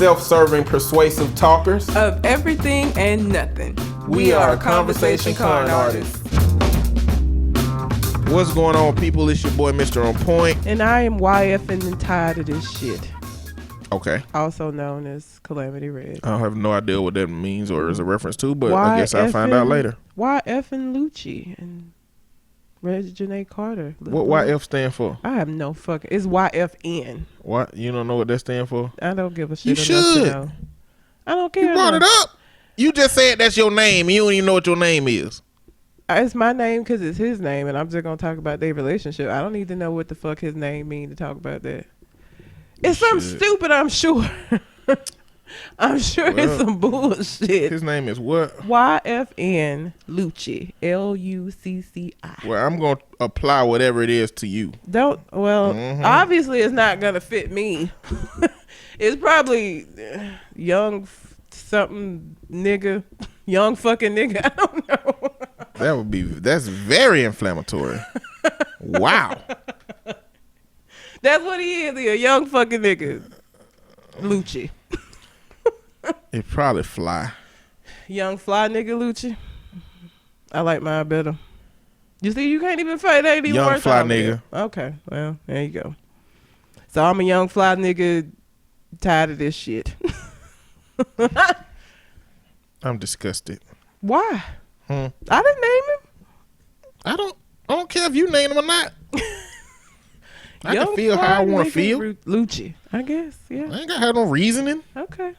self-serving, persuasive talkers of everything and nothing. We are conversation con artists. What's going on, people? It's your boy, Mr. On Point. And I am YFing and tired of this shit. Okay. Also known as Calamity Red. I have no idea what that means or is a reference to, but I guess I'll find out later. YF and Lucci and Reginae Carter. What YF stand for? I have no fucking... It's YFN. What? You don't know what that stand for? I don't give a shit. You should. To know. I don't care. You brought it up. You just said that's your name. You don't even know what your name is. It's my name because it's his name, and I'm just going to talk about their relationship. I don't need to know what the fuck his name mean to talk about that. It's something stupid, I'm sure. I'm sure it's some bullshit. His name is what? YFN Lucci. Lucci. Well, I'm going to apply whatever it is to you. Obviously it's not going to fit me. It's probably young something nigga. Young fucking nigga. I don't know. That's very inflammatory. Wow. That's what he is. He a young fucking nigga. Lucci. It probably fly. Young fly nigga Lucci. I like mine better. You see, you can't even fight. Ain't even young fly nigga. Okay, well, there you go. So I'm a young fly nigga tired of this shit. I'm disgusted. Why? I didn't name him. I don't care if you name him or not. I can feel how I want to feel. Lucci, I guess. Yeah. I ain't got to have no reasoning. Okay.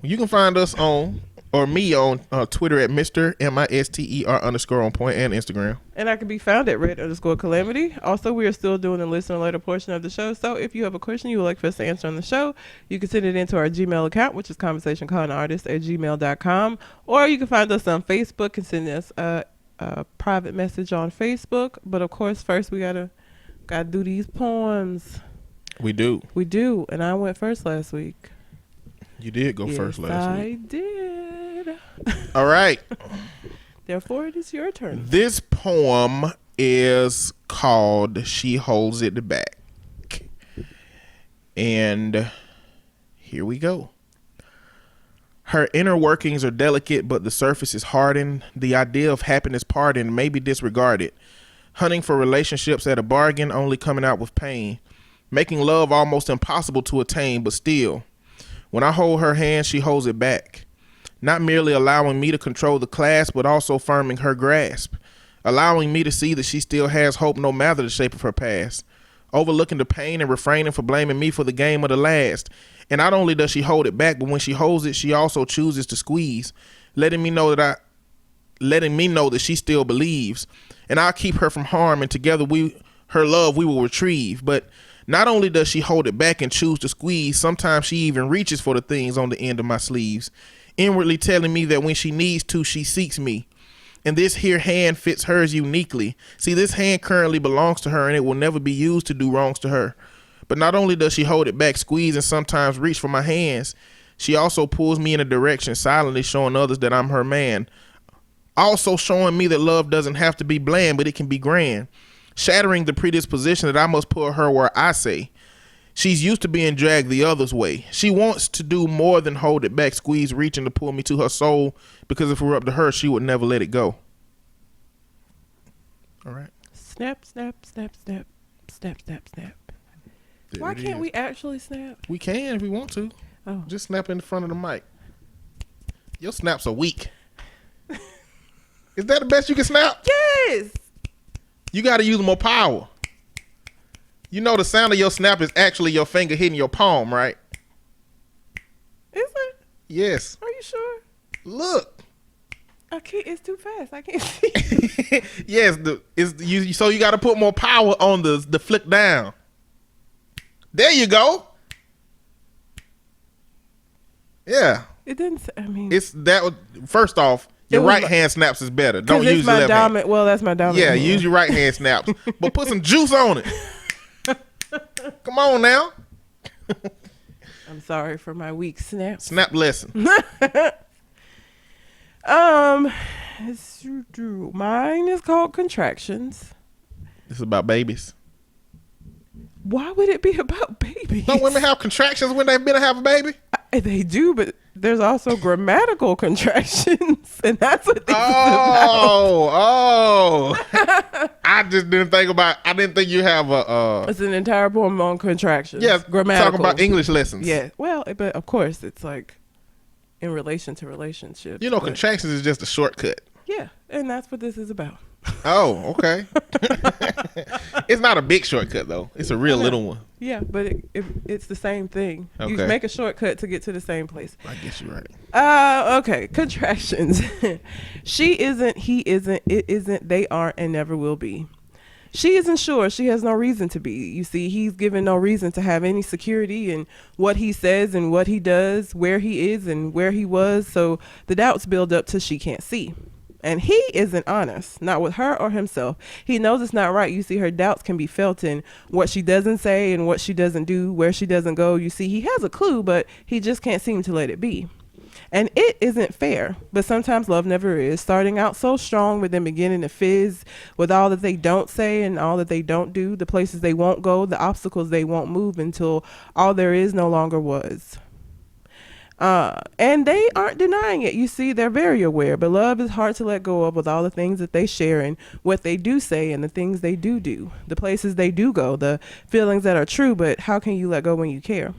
You can find us on, or me on Twitter at Mr. MISTER_on point and Instagram. And I can be found at red_calamity. Also, we are still doing the listener letter portion of the show. So if you have a question you would like for us to answer on the show, you can send it into our Gmail account, which is conversationconartist@gmail.com. Or you can find us on Facebook and send us a private message on Facebook. But of course, first we gotta do these poems. We do. And I went first last week. You did go first last week. I did. All right. Therefore, it is your turn. This poem is called She Holds It Back. And here we go. Her inner workings are delicate, but the surface is hardened. The idea of happiness pardoned may be disregarded. Hunting for relationships at a bargain, only coming out with pain. Making love almost impossible to attain, but still. When I hold her hand, she holds it back. Not merely allowing me to control the clasp, but also firming her grasp. Allowing me to see that she still has hope no matter the shape of her past. Overlooking the pain and refraining for blaming me for the game of the last. And not only does she hold it back, but when she holds it, she also chooses to squeeze. Letting me know that she still believes. And I'll keep her from harm, and together her love we will retrieve. But not only does she hold it back and choose to squeeze, sometimes she even reaches for the things on the end of my sleeves, inwardly telling me that when she needs to, she seeks me. And this here hand fits hers uniquely. See, this hand currently belongs to her, and it will never be used to do wrongs to her. But not only does she hold it back, squeeze, and sometimes reach for my hands, she also pulls me in a direction, silently showing others that I'm her man. Also showing me that love doesn't have to be bland, but it can be grand. Shattering the predisposition that I must put her where I say. She's used to being dragged the other's way. She wants to do more than hold it back, squeeze, reaching to pull me to her soul, because if it were up to her, she would never let it go. All right. Snap, snap, snap, snap, snap, snap, snap. Why can't we actually snap? We can if we want to. Oh. Just snap in front of the mic. Your snaps are weak. Is that the best you can snap? Yes. You got to use more power. You know the sound of your snap is actually your finger hitting your palm, right? Is it? Yes. Are you sure? Look. I can't. It's too fast. I can't see. Yes. So you got to put more power on the flick down. There you go. Yeah. It didn't. I mean, it's that. First off, your right hand snaps is better. Don't use your left hand. Well, that's my dominant. Yeah, hand. use your right hand snaps, but put some juice on it. Come on now. I'm sorry for my weak snaps. Snap lesson. Mine is called Contractions. This is about babies. Why would it be about babies? Don't women have contractions when they've been to have a baby? They do, but there's also grammatical contractions, and that's what this is Oh. I just didn't think about. I didn't think you have a. It's an entire poem on contractions. Yeah, grammatical. talking about English lessons. Yeah, well, but of course, it's like in relation to relationships. You know, contractions is just a shortcut. Yeah, and that's what this is about. Oh, okay. It's not a big shortcut though. It's a real little one. Yeah, but it's the same thing. Okay. You make a shortcut to get to the same place. I guess you're right. Okay. Contractions. She isn't, he isn't, it isn't, they aren't, and never will be. She isn't sure. She has no reason to be. You see, he's given no reason to have any security in what he says and what he does, where he is and where he was. So the doubts build up till she can't see. And he isn't honest, not with her or himself. He knows it's not right. You see, her doubts can be felt in what she doesn't say and what she doesn't do, where she doesn't go. You see, he has a clue, but he just can't seem to let it be. And it isn't fair, but sometimes love never is. Starting out so strong, but then beginning to fizz with all that they don't say and all that they don't do, the places they won't go, the obstacles they won't move until all there is no longer was. And they aren't denying it. You see, they're very aware, but love is hard to let go of with all the things that they share and what they do say and the things they do, the places they do go, the feelings that are true, but how can you let go when you care?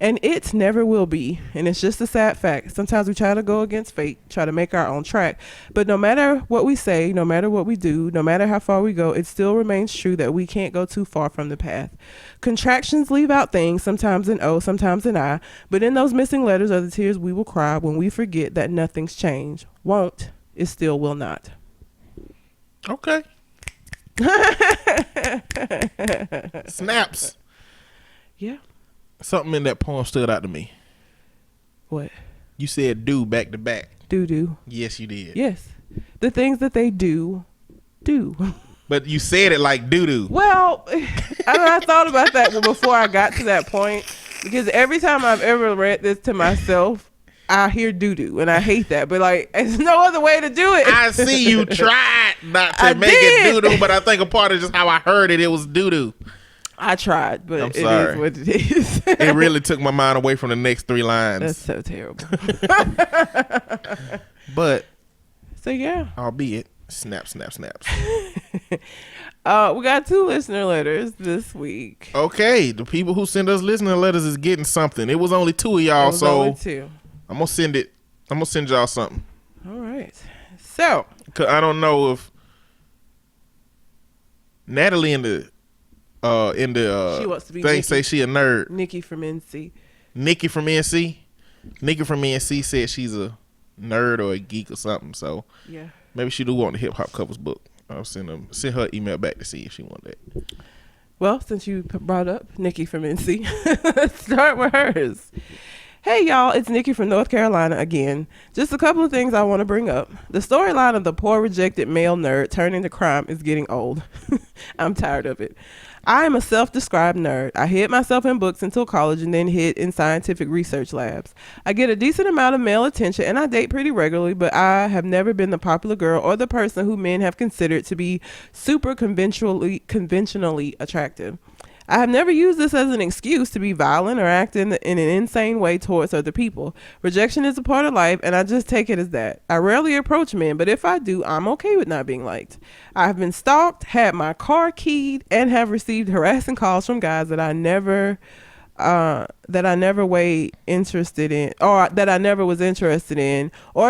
And it never will be. And it's just a sad fact. Sometimes we try to go against fate, try to make our own track. But no matter what we say, no matter what we do, no matter how far we go, it still remains true that we can't go too far from the path. Contractions leave out things, sometimes in O, sometimes in I. But in those missing letters are the tears we will cry when we forget that nothing's changed. Won't is still will not. Okay. Snaps. Yeah. Something in that poem stood out to me. What? You said do back to back. Do. Yes, you did. Yes. The things that they do. But you said it like doo-doo. Well, I thought about that before I got to that point, because every time I've ever read this to myself, I hear doo-doo, and I hate that. But, like, there's no other way to do it. I see you tried not to make it doo-doo, but I think a part of just how I heard it, it was doo-doo. I tried, but it sorry. is what it is. It really took my mind away from the next three lines. That's so terrible. But, so, yeah. albeit, snaps. We got 2 listener letters this week. Okay, the people who send us listener letters is getting something. It was only 2 of y'all, so only 2. I'm gonna send it. I'm gonna send y'all something. All right. So, 'cause I don't know if Natalie in the she wants to be thing Nikki. say she a nerd. Nikki from NC. Nikki from NC said she's a nerd or a geek or something. So yeah, maybe she do want the hip hop covers book. I'll send her email back to see if she want that. Well, since you brought up Nikki from NC, let's start with hers. Hey y'all, it's Nikki from North Carolina again. Just a couple of things I want to bring up. The storyline of the poor rejected male nerd turning to crime is getting old. I'm tired of it. I am a self-described nerd. I hid myself in books until college and then hid in scientific research labs. I get a decent amount of male attention and I date pretty regularly, but I have never been the popular girl or the person who men have considered to be super conventionally attractive. I have never used this as an excuse to be violent or act in an insane way towards other people. Rejection is a part of life, and I just take it as that. I rarely approach men, but if I do, I'm okay with not being liked. I have been stalked, had my car keyed, and have received harassing calls from guys that I never was interested in, or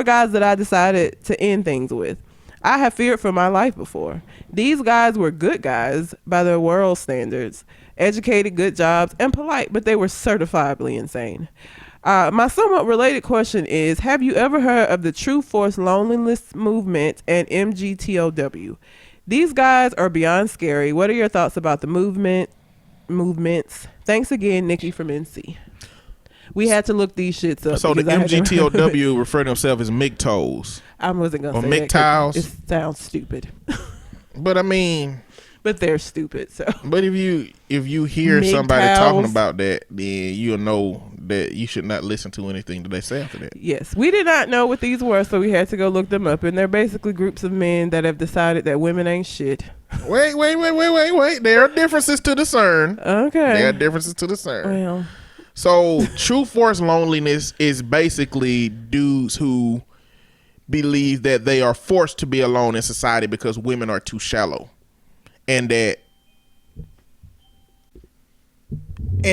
guys that I decided to end things with. I have feared for my life before. These guys were good guys by the world standards, educated, good jobs, and polite, but they were certifiably insane. My somewhat related question is, have you ever heard of the True Force Loneliness Movement and MGTOW? These guys are beyond scary. What are your thoughts about the movements? Thanks again, Nikki from NC. We had to look these shits up. So the MGTOW refer to themselves as MGTOWs. I wasn't going to say MGTOWs. It sounds stupid. But I mean, but they're stupid. So, but if you hear somebody talking about that, then you'll know that you should not listen to anything that they say after that. Yes, we did not know what these were, so we had to go look them up. And they're basically groups of men that have decided that women ain't shit. Wait. There are differences to discern. Okay. There are differences to discern. Well, so true forced loneliness is basically dudes who believe that they are forced to be alone in society because women are too shallow. And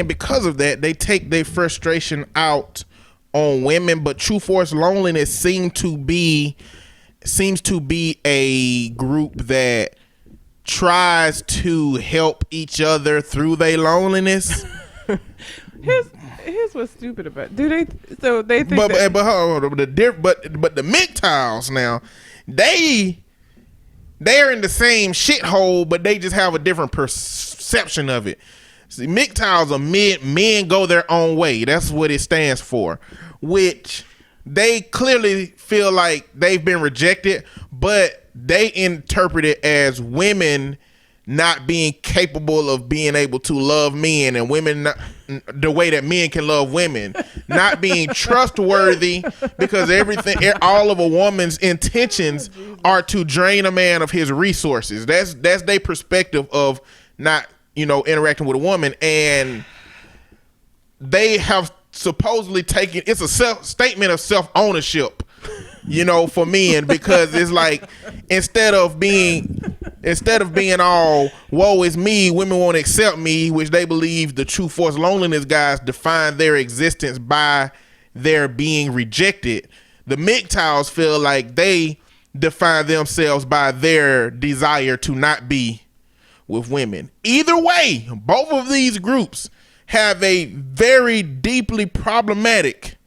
because of that, they take their frustration out on women. But true forced loneliness seems to be a group that tries to help each other through their loneliness. Here's what's stupid about it. Do they? So they think. But hold on, but the MGTOWs now, they're in the same shithole, but they just have a different perception of it. See, MGTOWs are men go their own way. That's what it stands for, which they clearly feel like they've been rejected, but they interpret it as women not being capable of being able to love men, and women not, the way that men can love women, not being trustworthy because all of a woman's intentions are to drain a man of his resources. That's their perspective of not, interacting with a woman. And they have supposedly taken, it's a statement of self-ownership, for men, because it's like, instead of being all woe is me, women won't accept me, which they believe the true forced loneliness guys define their existence by their being rejected. The MGTOWs feel like they define themselves by their desire to not be with women. Either way, both of these groups have a very deeply problematic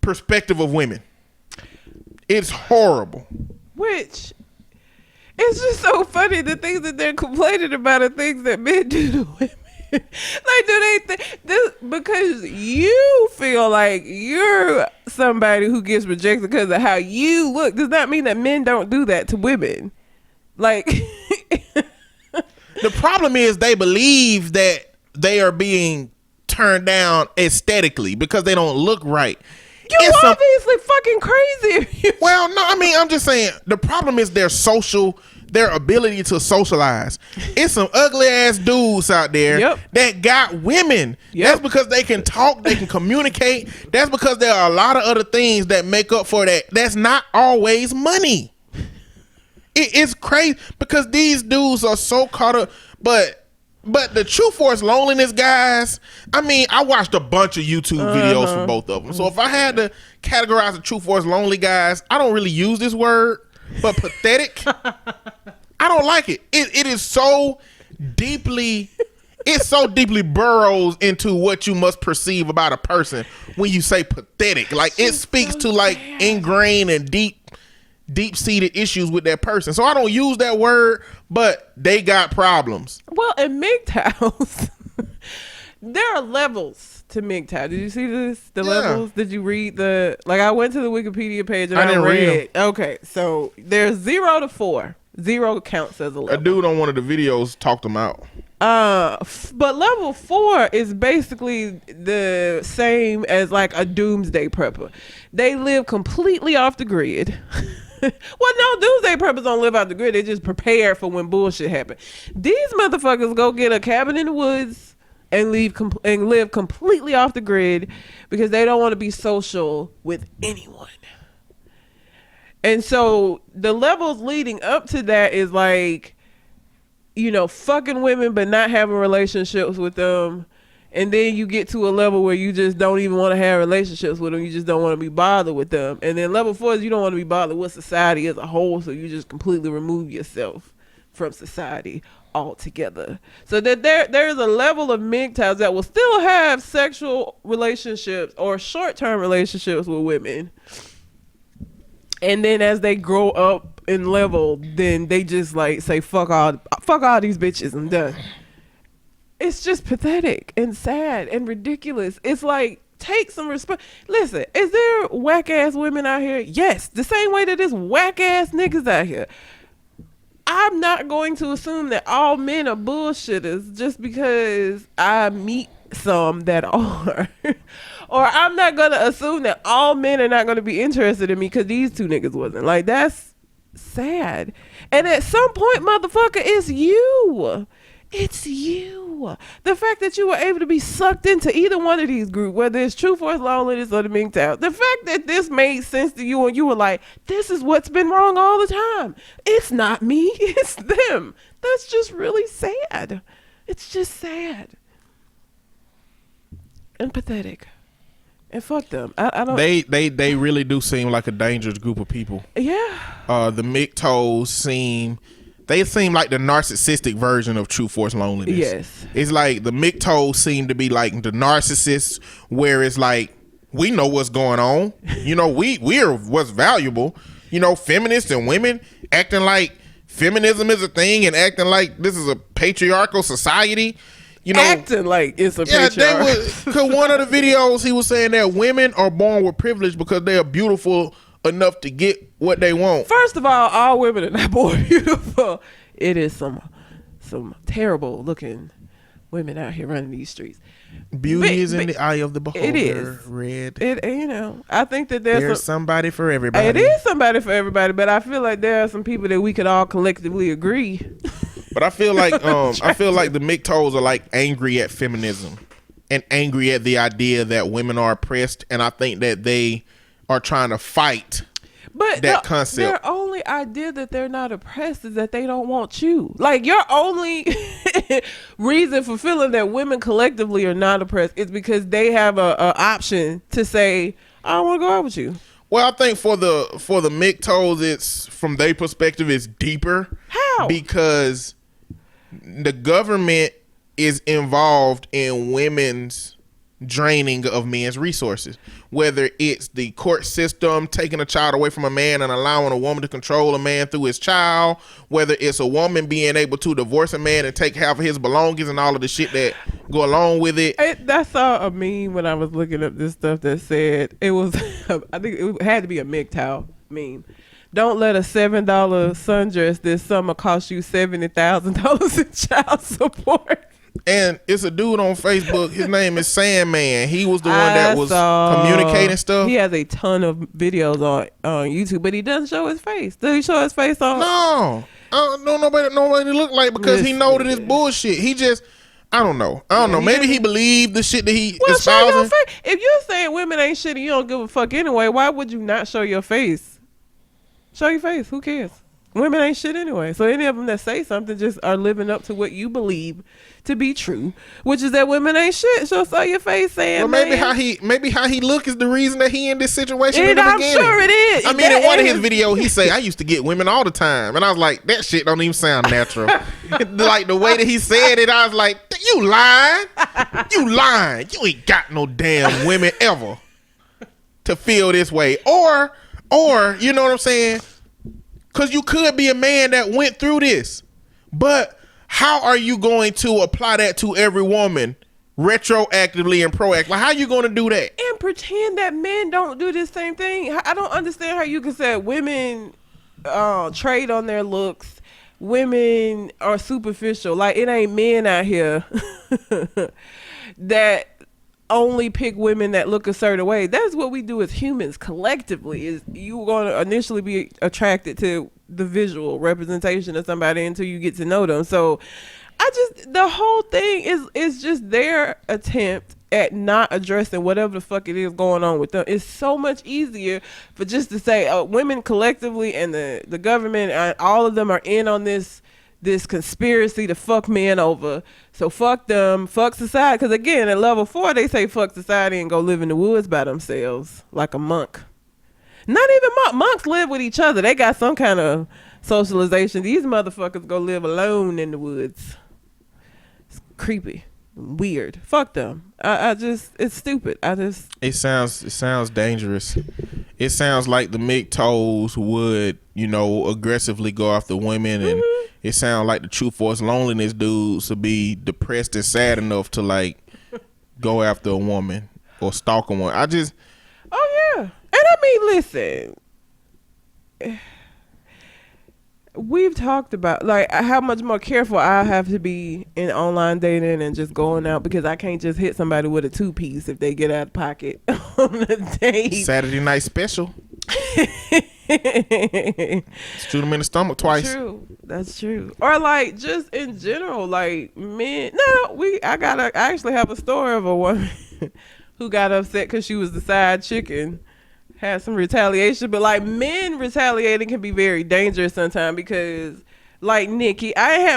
perspective of women. It's horrible. Which, it's just so funny. The things that they're complaining about are things that men do to women. Like, do they think this because you feel like you're somebody who gets rejected because of how you look? Does that mean that men don't do that to women? Like, the problem is they believe that they are being turned down aesthetically because they don't look right. You're obviously fucking crazy. Well, no, I'm just saying the problem is their ability to socialize. It's some ugly ass dudes out there that got women. That's because they can talk, they can communicate. That's because there are a lot of other things that make up for that. That's not always money. It's crazy because these dudes are so caught up, but the true force loneliness guys, I watched a bunch of YouTube videos for both of them. So if I had to categorize the true force lonely guys, I don't really use this word, but pathetic. I don't like it. It is so deeply burrows into what you must perceive about a person when you say pathetic. Like, it speaks to like ingrained and deep-seated issues with that person. So I don't use that word, but they got problems. Well, in MGTOWs, there are levels to MGTOW. Did you see this? The levels? Did you read I went to the Wikipedia page and I didn't read. Okay, so there's 0 to 4. 0 counts as a level. A dude on one of the videos talked them out. But level 4 is basically the same as like a doomsday prepper. They live completely off the grid. Well, no, doomsday preppers don't live off the grid. They just prepare for when bullshit happens. These motherfuckers go get a cabin in the woods and live completely off the grid because they don't want to be social with anyone. And so the levels leading up to that is like, fucking women but not having relationships with them. And then you get to a level where you just don't even want to have relationships with them. You just don't want to be bothered with them. And then level 4 is you don't want to be bothered with society as a whole. So you just completely remove yourself from society altogether. So that there's a level of MGTOWs that will still have sexual relationships or short-term relationships with women. And then as they grow up in level, then they just like say, fuck all these bitches, I'm done. It's just pathetic and sad and ridiculous. It's like, take some respect. Listen, is there whack ass women out here? Yes, the same way that there's whack ass niggas out here. I'm not going to assume that all men are bullshitters just because I meet some that are. Or I'm not going to assume that all men are not going to be interested in me because these two niggas wasn't. Like, that's sad. And at some point, motherfucker, it's you. It's you. The fact that you were able to be sucked into either one of these groups, whether it's True Force Loneliness or the MGTOW, the fact that this made sense to you and you were like, this is what's been wrong all the time. It's not me, it's them. That's just really sad. It's just sad. And pathetic. And fuck them. I don't. They really do seem like a dangerous group of people. Yeah. The MGTOWs seem like the narcissistic version of True Force Loneliness. Yes. It's like the MGTOWs seem to be like the narcissists, where it's like, we know what's going on. You know, we're what's valuable. You know, feminists and women acting like feminism is a thing and acting like this is a patriarchal society. You know, acting like it's a patriarchal. Because one of the videos he was saying that women are born with privilege because they are beautiful enough to get what they want. First of all women are not born beautiful. It is some terrible looking women out here running these streets. Beauty is in the eye of the beholder. It is. Red. I think that there's somebody for everybody. It is somebody for everybody, but I feel like there are some people that we could all collectively agree. But I feel like the MGTOWs are like angry at feminism and angry at the idea that women are oppressed, and I think that they are trying to fight that concept. Their only idea that they're not oppressed is that they don't want you. Like, your only reason for feeling that women collectively are not oppressed is because they have a option to say, I don't want to go out with you. Well, I think for the MGTOWs, it's from their perspective, it's deeper. How? Because the government is involved in women's draining of men's resources, whether it's the court system taking a child away from a man and allowing a woman to control a man through his child, whether it's a woman being able to divorce a man and take half of his belongings and all of the shit that go along with it. I saw a meme when I was looking up this stuff that said it was I think it had to be a MGTOW meme. Don't let a $7 sundress this summer cost you $70,000 in child support. And it's a dude on Facebook. His name is Sandman. He was the one that was communicating stuff. He has a ton of videos on YouTube, but he doesn't show his face. Does he show his face on? No. I don't know nobody look like, because he know that it's bullshit. He just, I don't know. Maybe he believed the shit that he espousing. Show your face. If you're saying women ain't shit and you don't give a fuck anyway, why would you not show your face? Show your face. Who cares? Women ain't shit anyway. So any of them that say something just are living up to what you believe to be true, which is that women ain't shit. So show your face saying, well, maybe how he look is the reason that he in this situation in the beginning. I'm sure it is. I mean, in one of his videos, he say, I used to get women all the time. And I was like, that shit don't even sound natural. Like the way that he said it, I was like, you lying. You lying. You ain't got no damn women ever to feel this way. Or, you know what I'm saying? Because you could be a man that went through this. But how are you going to apply that to every woman retroactively and proactively? Like, how are you going to do that? And pretend that men don't do this same thing. I don't understand how you can say women trade on their looks. Women are superficial. Like, it ain't men out here that only pick women that look a certain way. That's what we do as humans collectively. Is you going to initially be attracted to the visual representation of somebody until you get to know them. So the whole thing is just their attempt at not addressing whatever the fuck it is going on with them. It's so much easier for just to say women collectively and the government, all of them are in on this conspiracy to fuck men over. So fuck them, fuck society. Because again, at level 4, they say fuck society and go live in the woods by themselves like a monk. Not even monks live with each other. They got some kind of socialization. These motherfuckers go live alone in the woods. It's creepy, weird. Fuck them. It's stupid. It sounds dangerous. It sounds like the MGTOWs would, aggressively go after women, and it sounds like the True Force Loneliness dudes to be depressed and sad enough to like go after a woman or stalk a woman. Oh yeah. And I mean, listen, we've talked about like how much more careful I have to be in online dating and just going out because I can't just hit somebody with a 2-piece if they get out of pocket on the date. Saturday night special. Shoot them in the stomach twice. True, that's true. Or like just in general, like men. No, I actually have a story of a woman who got upset because she was the side chicken. Had some retaliation, but like men retaliating can be very dangerous sometimes because, like Nikki, I hadn't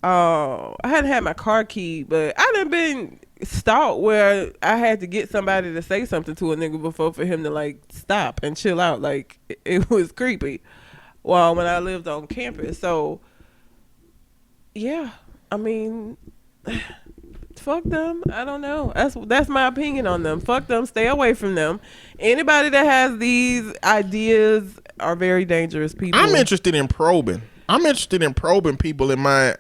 had my car key, but I done been stalked where I had to get somebody to say something to a nigga before for him to like stop and chill out. Like it was creepy. Well, when I lived on campus, so yeah, I mean. Fuck them. I don't know. That's my opinion on them. Fuck them. Stay away from them. Anybody that has these ideas are very dangerous people. I'm interested in probing. I'm interested in probing people in my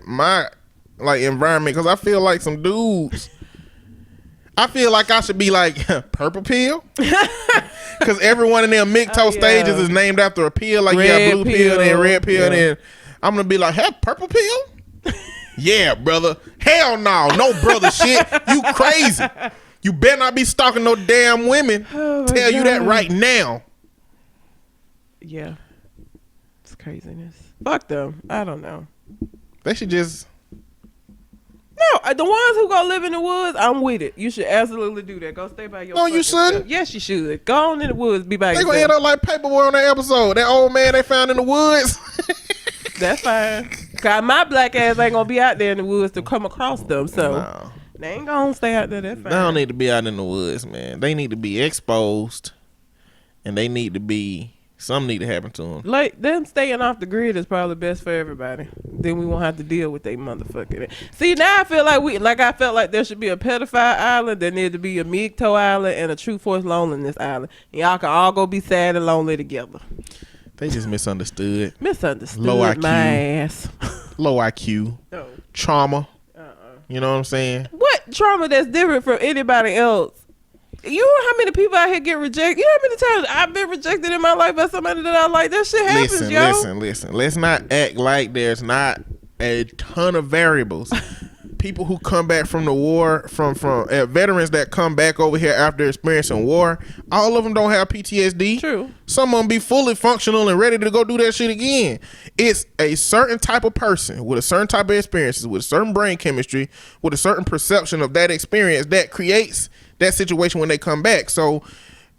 like environment because I feel like some dudes. I feel like I should be like purple pill because every one of them Micto stages is named after a pill. Like red blue pill, then red pill, yeah. then I'm gonna be like, hey, purple pill. Yeah, brother. Hell no brother shit. You crazy. You better not be stalking no damn women. Tell you that right now. Yeah. It's craziness. Fuck them. I don't know. They should just. No, the ones who go live in the woods, I'm with it. You should absolutely do that. Go stay by your. No, you shouldn't. Self. Yes, you should. Go on in the woods. Be by They yourself. gonna end up like Paperboy on that episode. That old man they found in the woods. That's fine. Cause my black ass ain't gonna be out there in the woods to come across them. So No. they ain't gonna stay out there. That's fine. They don't need to be out in the woods, man. They need to be exposed, and they need to be. Something need to happen to them. Like them staying off the grid is probably best for everybody. Then we won't have to deal with they motherfucking. See, now I feel like I felt like there should be a pedophile island, there need to be a Migto island, and a true force loneliness island. And y'all can all go be sad and lonely together. They just misunderstood. Misunderstood Low IQ. my ass. Low IQ. No. Trauma. You know what I'm saying? What trauma that's different from anybody else? You know how many people out here get rejected? You know how many times I've been rejected in my life by somebody that I like? That shit happens, Listen. Let's not act like there's not a ton of variables. People who come back from the war, from veterans that come back over here after experiencing war, all of them don't have PTSD. True. Some of them be fully functional and ready to go do that shit again. It's a certain type of person with a certain type of experiences, with a certain brain chemistry, with a certain perception of that experience that creates that situation when they come back. So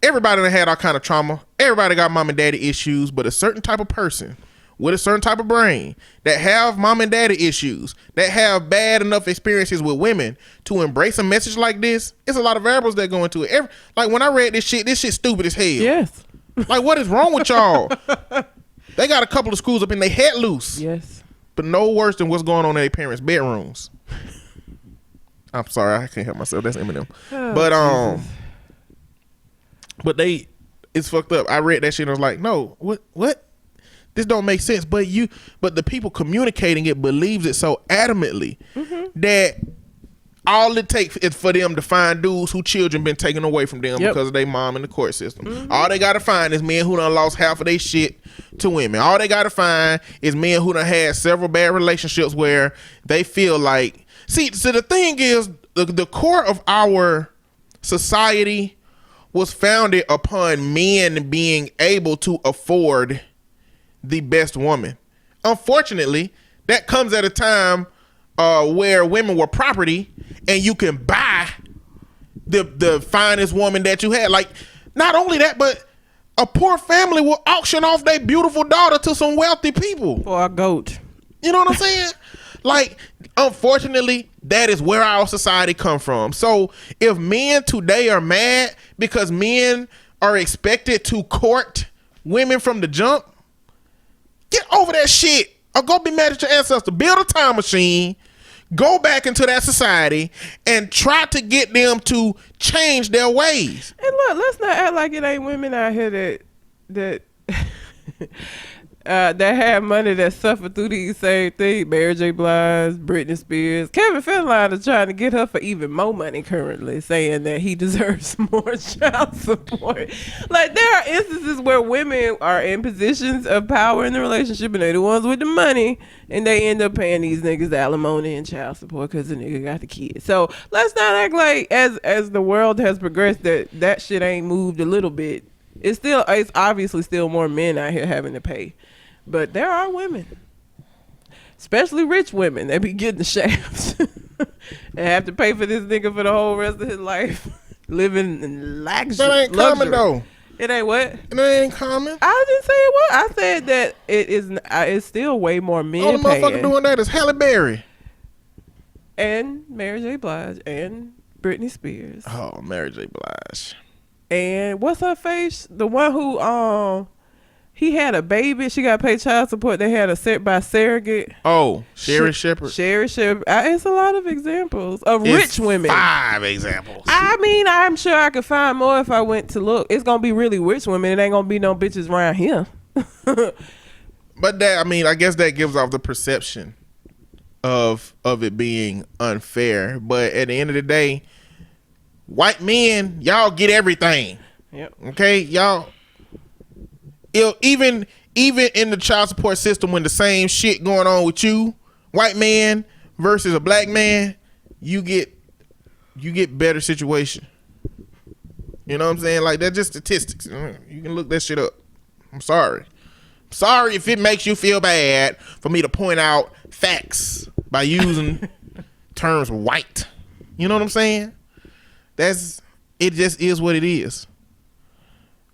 everybody that had all kind of trauma, everybody got mom and daddy issues, but a certain type of person with a certain type of brain that have mom and daddy issues, that have bad enough experiences with women to embrace a message like this, it's a lot of variables that go into it. Like when I read this shit stupid as hell. Yes. Like what is wrong with y'all? They got a couple of screws up in their head loose. Yes. But no worse than what's going on in their parents' bedrooms. I'm sorry, I can't help myself. That's Eminem. Oh, But it's fucked up. I read that shit and I was like, no, what? This don't make sense. But the people communicating it believes it so adamantly that all it takes is for them to find dudes whose children been taken away from them because of their mom in the court system. All they gotta find is men who done lost half of their shit to women. All they gotta find is men who done had several bad relationships where they feel like. So the thing is, the core of our society was founded upon men being able to afford the best woman. Unfortunately, that comes at a time where women were property and you can buy the finest woman that you had. Like, not only that, but a poor family will auction off their beautiful daughter to some wealthy people. For a goat. You know what I'm saying? Like, unfortunately, that is where our society come from. So if men today are mad because men are expected to court women from the jump, get over that shit. Or go be mad at your ancestor. Build a time machine. Go back into that society and try to get them to change their ways. And look, let's not act like it ain't women out here that that had money that suffered through these same things. Mary J. Blige, Britney Spears. Kevin Federline is trying to get her for even more money currently, saying that he deserves more child support. Like, there are instances where women are in positions of power in the relationship and they're the ones with the money, and they end up paying these niggas alimony and child support because the nigga got the kids. So let's not act like as the world has progressed that shit ain't moved a little bit. It's obviously still more men out here having to pay. But there are women, especially rich women, that be getting the shafts and have to pay for this nigga for the whole rest of his life, living in luxury. That ain't common though. It ain't what? It ain't common. I didn't say it was. I said that it is. It's still way more men All the motherfucker paying. doing that is Halle Berry And Mary J. Blige and Britney Spears. Oh, Mary J. Blige. And what's her face? The one who he had a baby. She got paid child support. They had a set by surrogate. Oh, Sherry Shepherd. Sherry Shepherd. It's a lot of examples of rich women. 5 examples. I mean, I'm sure I could find more if I went to look. It's gonna be really rich women. It ain't gonna be no bitches around here. But that, I mean, I guess that gives off the perception of it being unfair. But at the end of the day, white men, y'all get everything. Yep. Okay, y'all. Even in the child support system, when the same shit going on with you, white man versus a black man, you get better situation. You know what I'm saying? Like, that's just statistics. You can look that shit up. I'm sorry if it makes you feel bad for me to point out facts by using terms white. You know what I'm saying? It just is what it is.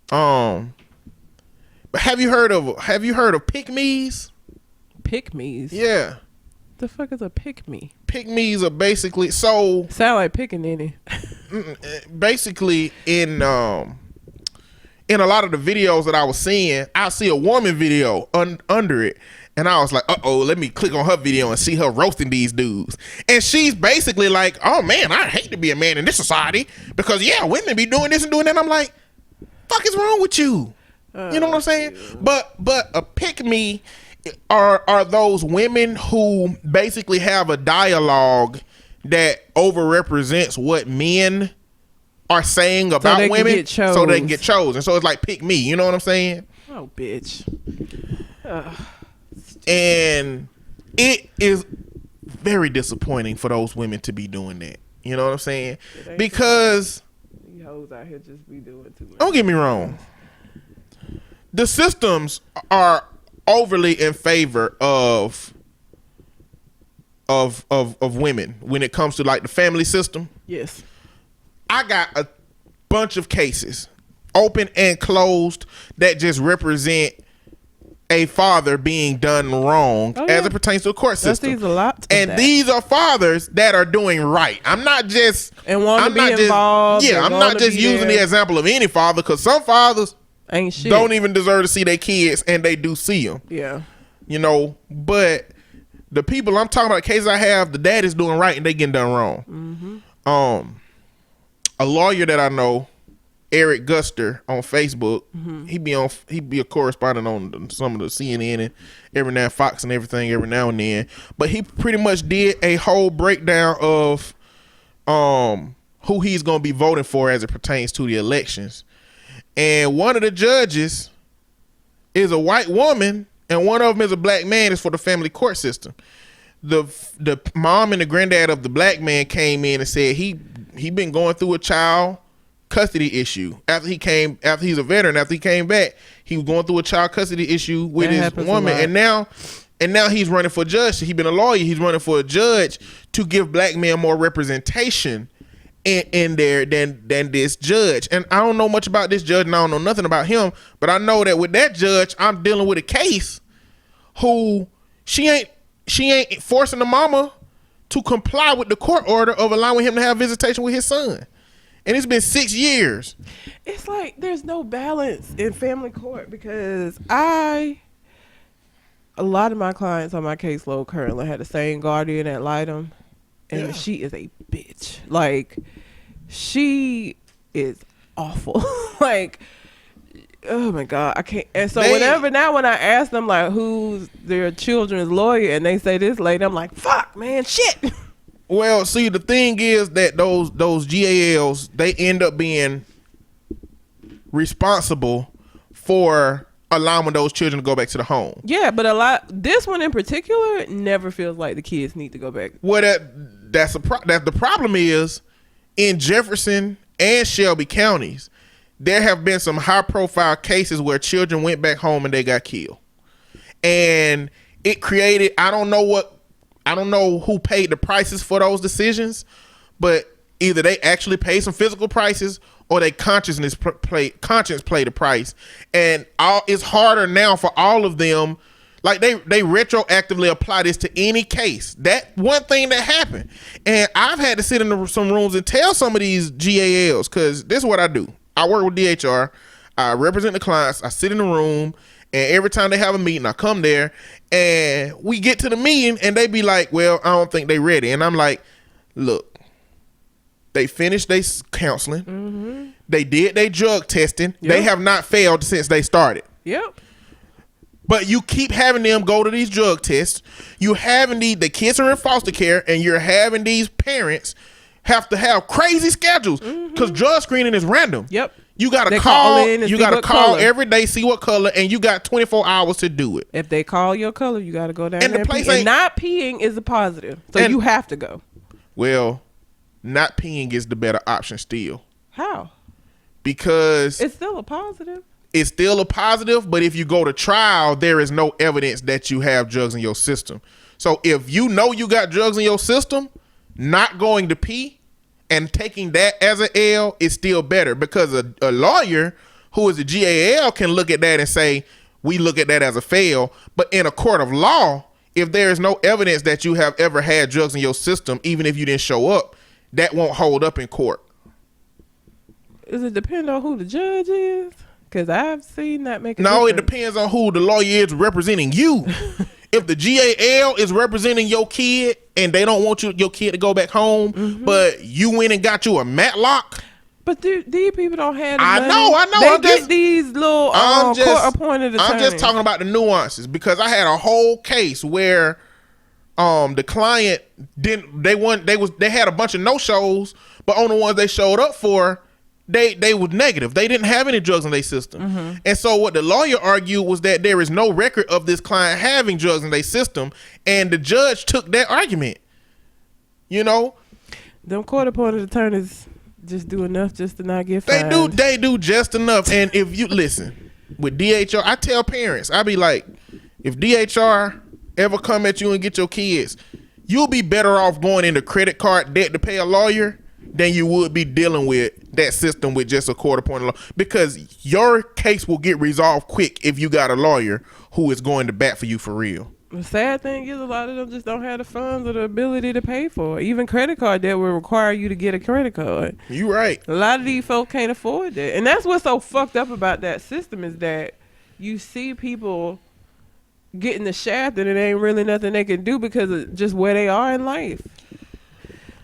But have you heard of pick-me's? Pick-me's? Yeah. The fuck is a pick-me? Pick-me's are basically sound like picking any. Basically in a lot of the videos that I was seeing, I see a woman video under it, and I was like, let me click on her video and see her roasting these dudes. And she's basically like, oh man, I hate to be a man in this society because women be doing this and doing that. And I'm like, fuck is wrong with you? You know what I'm saying? But a pick-me are those women who basically have a dialogue that overrepresents what men are saying about women, so they can get chosen. So it's like pick me. You know what I'm saying? Oh, bitch. And it is very disappointing for those women to be doing that. You know what I'm saying? Because these hoes out here just be doing too much. Don't get me wrong. The systems are overly in favor of women when it comes to like the family system. Yes. I got a bunch of cases, open and closed, that just represent a father being done wrong as it pertains to the court system. These a lot, and these are fathers that are doing right. I'm not just want to be involved. I'm not just using the example of any father, because some fathers ain't shit. Don't even deserve to see their kids, and they do see them. Yeah, you know. But the people I'm talking about, the cases I have, the dad is doing right and they getting done wrong. Mm-hmm. A lawyer that I know, Eric Guster on Facebook, he be a correspondent on some of the CNN and every now Fox and everything every now and then. But he pretty much did a whole breakdown of who he's gonna be voting for as it pertains to the elections. And one of the judges is a white woman, and one of them is a black man. It's for the family court system. The mom and the granddad of the black man came in and said he been going through a child custody issue after he's a veteran. After he came back, he was going through a child custody issue with his woman, and now he's running for judge. He's been a lawyer. He's running for a judge to give black men more representation in there than this judge. And I don't know much about this judge, and I don't know nothing about him, but I know that with that judge, I'm dealing with a case who she ain't forcing the mama to comply with the court order of allowing him to have visitation with his son. And it's been 6 years. It's like there's no balance in family court, because a lot of my clients on my caseload currently had the same guardian ad litem, and she is a bitch. Like, she is awful. Like, Oh my God, I can't. And so whenever now when I ask them like who's their children's lawyer and they say this lady, I'm like, fuck, man, shit. Well, see, the thing is that those GALs, they end up being responsible for allowing those children to go back to the home. Yeah, but this one in particular never feels like the kids need to go back. Well, that's the problem is in Jefferson and Shelby counties, there have been some high profile cases where children went back home and they got killed. And it created, I don't know who paid the prices for those decisions, but either they actually paid some physical prices or they conscience played the price. And it's harder now for all of them. Like they retroactively apply this to any case. That one thing that happened. And I've had to sit in some rooms and tell some of these GALs, because this is what I do. I work with DHR. I represent the clients. I sit in the room, and every time they have a meeting, I come there, and we get to the meeting, and they be like, well, I don't think they ready. And I'm like, look, they finished their counseling. Mm-hmm. They did their drug testing. Yep. They have not failed since they started. Yep. But you keep having them go to these drug tests. You having the kids are in foster care, and you're having these parents have to have crazy schedules because drug screening is random. Yep. You got to call. You got to call every day, see what color, and you got 24 hours to do it. If they call your color, you got to go down there. And not peeing is a positive, so you have to go. Well, not peeing is the better option still. How? Because it's still a positive. It's still a positive, but if you go to trial, there is no evidence that you have drugs in your system. So if you know you got drugs in your system, not going to pee and taking that as an L is still better, because a lawyer who is a GAL can look at that and say, we look at that as a fail. But in a court of law, if there is no evidence that you have ever had drugs in your system, even if you didn't show up, that won't hold up in court. Does it depend on who the judge is? Because I've seen that make a difference. It depends on who the lawyer is representing you. If the GAL is representing your kid and they don't want your kid to go back home, but you went and got you a Matlock. But these people don't have the money. I know. They get these little court-appointed attorneys. I'm just talking about the nuances, because I had a whole case where the client they had a bunch of no-shows, but on the ones they showed up for, they was negative. They didn't have any drugs in their system. And so what the lawyer argued was that there is no record of this client having drugs in their system, and the judge took that argument. You know, them court-appointed attorneys just do enough just to not get fined. They do just enough. And if you listen with DHR, I tell parents, I be like, if DHR ever come at you and get your kids, you'll be better off going into credit card debt to pay a lawyer than you would be dealing with that system with just a court-appointed lawyer, because your case will get resolved quick if you got a lawyer who is going to bat for you for real. The sad thing is a lot of them just don't have the funds or the ability to pay for it. Even credit card debt will require you to get a credit card. You right. A lot of these folks can't afford that. And that's what's so fucked up about that system, is that you see people getting the shaft and it ain't really nothing they can do because of just where they are in life.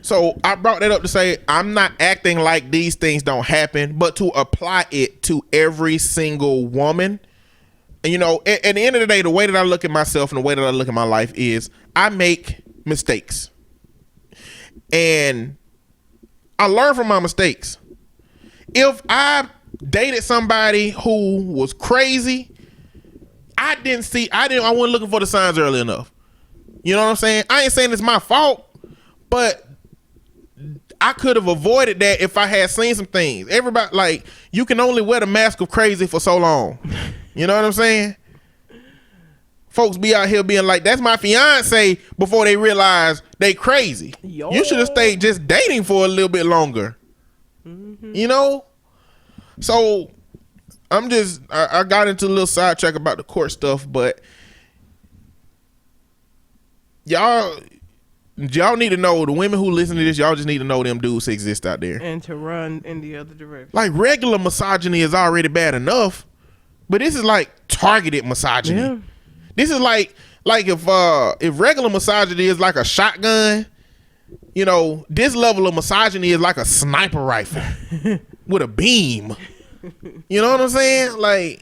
So I brought that up to say I'm not acting like these things don't happen, but to apply it to every single woman. And you know, at the end of the day, the way that I look at myself and the way that I look at my life is I make mistakes. And I learn from my mistakes. If I dated somebody who was crazy, I wasn't looking for the signs early enough. You know what I'm saying? I ain't saying it's my fault, but I could have avoided that if I had seen some things. Everybody, like, you can only wear the mask of crazy for so long. You know what I'm saying? Folks be out here being like, that's my fiance, before they realize they crazy. Yo. You should have stayed just dating for a little bit longer. You know? So I got into a little sidetrack about the court stuff, but y'all need to know, the women who listen to this, y'all just need to know them dudes exist out there. And to run in the other direction. Like, regular misogyny is already bad enough, but this is like targeted misogyny. Yeah. This is like if regular misogyny is like a shotgun, you know, this level of misogyny is like a sniper rifle with a beam. You know what I'm saying? Like,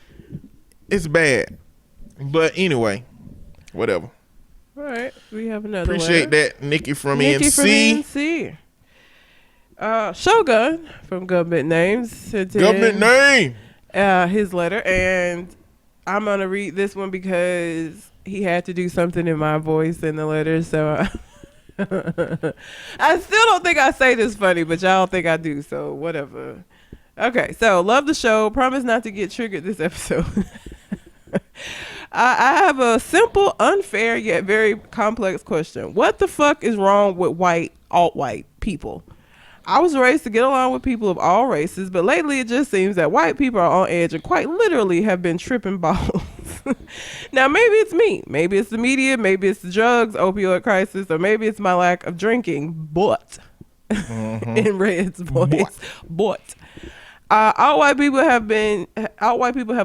it's bad. But anyway, whatever. All right, we have another Appreciate letter. that, Nikki from Nikki NC. from NC. Shogun from Government Names sent Government name. his letter, and I'm gonna read this one because he had to do something in my voice in the letter. So I still don't think I say this funny, but y'all think I do. So whatever. Okay, so love the show. Promise not to get triggered this episode. I have a simple, unfair, yet very complex question. What the fuck is wrong with alt-white people? I was raised to get along with people of all races, but lately it just seems that white people are on edge and quite literally have been tripping balls. Now, maybe it's me. Maybe it's the media. Maybe it's the drugs, opioid crisis, or maybe it's my lack of drinking. But, in Red's voice, but. Alt-white people have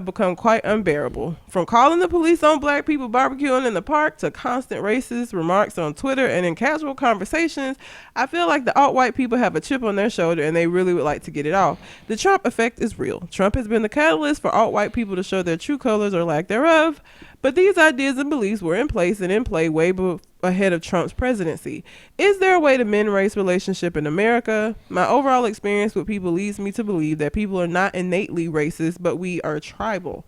become quite unbearable. From calling the police on black people barbecuing in the park to constant racist remarks on Twitter and in casual conversations, I feel like the alt-white people have a chip on their shoulder and they really would like to get it off. The Trump effect is real. Trump has been the catalyst for alt-white people to show their true colors or lack thereof. But these ideas and beliefs were in place and in play way ahead of Trump's presidency. Is there a way to mend race relationship in America? My overall experience with people leads me to believe that people are not innately racist, but we are tribal.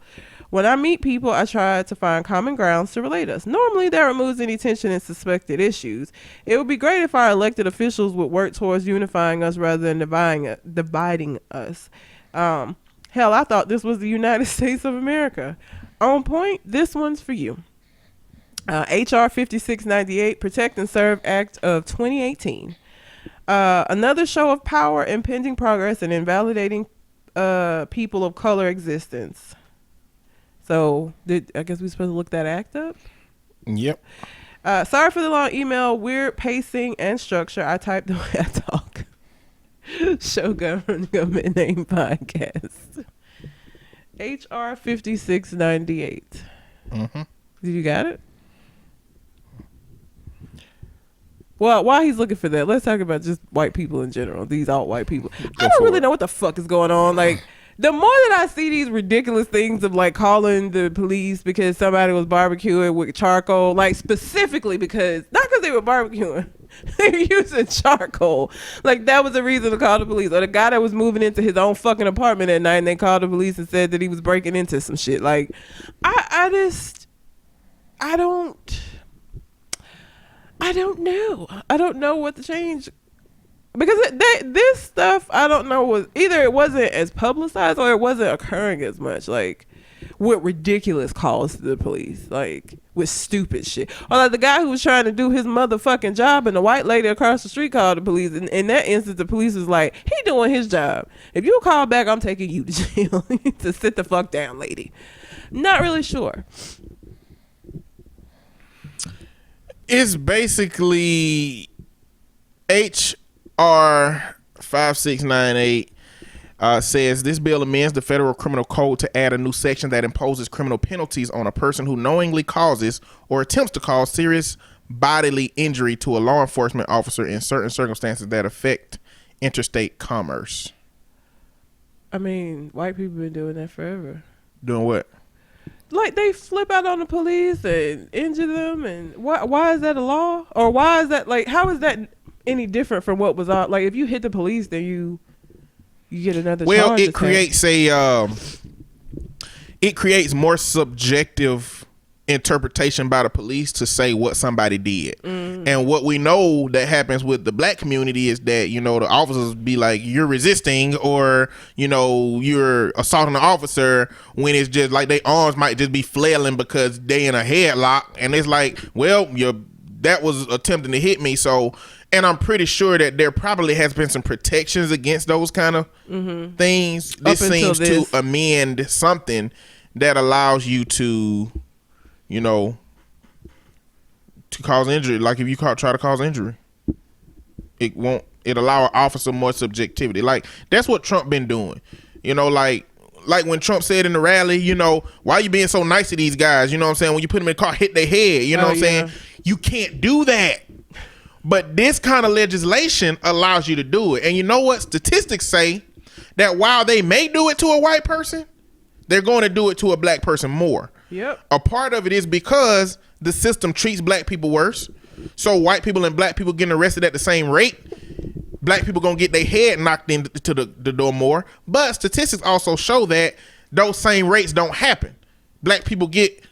When I meet people, I try to find common grounds to relate us. Normally, that removes any tension and suspected issues. It would be great if our elected officials would work towards unifying us rather than dividing us. Hell, I thought this was the United States of America. On point, this one's for you. HR 5698, Protect and Serve Act of 2018. Another show of power, impending progress, and invalidating people of color existence. So, I guess we're supposed to look that act up? Yep. Sorry for the long email, weird pacing and structure. I type the way I talk. Shogun Government Name Podcast. HR 5698. Mm-hmm. Did you got it? Well, while he's looking for that, let's talk about just white people in general. These alt-white people. I don't really know what the fuck is going on. Like, the more that I see these ridiculous things of like calling the police because somebody was barbecuing with charcoal, like specifically because, not because they were barbecuing, they were using charcoal. Like that was the reason to call the police. Or the guy that was moving into his own fucking apartment at night and they called the police and said that he was breaking into some shit. Like, I don't know. I don't know what to change. Because this stuff, I don't know, was either it wasn't as publicized or it wasn't occurring as much, like with ridiculous calls to the police, like with stupid shit. Or like the guy who was trying to do his motherfucking job and the white lady across the street called the police. And in that instance, the police was like, he doing his job. If you call back, I'm taking you to jail. To sit the fuck down, lady. Not really sure. It's basically HR 5698 says this bill amends the federal criminal code to add a new section that imposes criminal penalties on a person who knowingly causes or attempts to cause serious bodily injury to a law enforcement officer in certain circumstances that affect interstate commerce. I mean, white people been doing that forever. Doing what? Like they flip out on the police and injure them, and why is that a law? Or why is that, like, how is that any different from what was on? Like, if you hit the police, then you get another charge. Well, it creates it creates more subjective interpretation by the police to say what somebody did. And what we know that happens with the black community is that, you know, the officers be like, you're resisting, or, you know, you're assaulting the officer, when it's just like their arms might just be flailing because they in a headlock, and it's like, well, that was attempting to hit me. So, and I'm pretty sure that there probably has been some protections against those kind of things. This seems to amend something that allows you to, you know, to cause injury. Like if you try to cause injury, it allow an officer more subjectivity. Like that's what Trump been doing. You know, like when Trump said in the rally, you know, why are you being so nice to these guys? You know what I'm saying? When you put them in the car, hit their head. You know what I'm saying? You can't do that. But this kind of legislation allows you to do it. And you know what? Statistics say that while they may do it to a white person, they're going to do it to a black person more. Yep. A part of it is because the system treats black people worse. So white people and black people getting arrested at the same rate. Black people going to get their head knocked into the door more. But statistics also show that those same rates don't happen. Black people get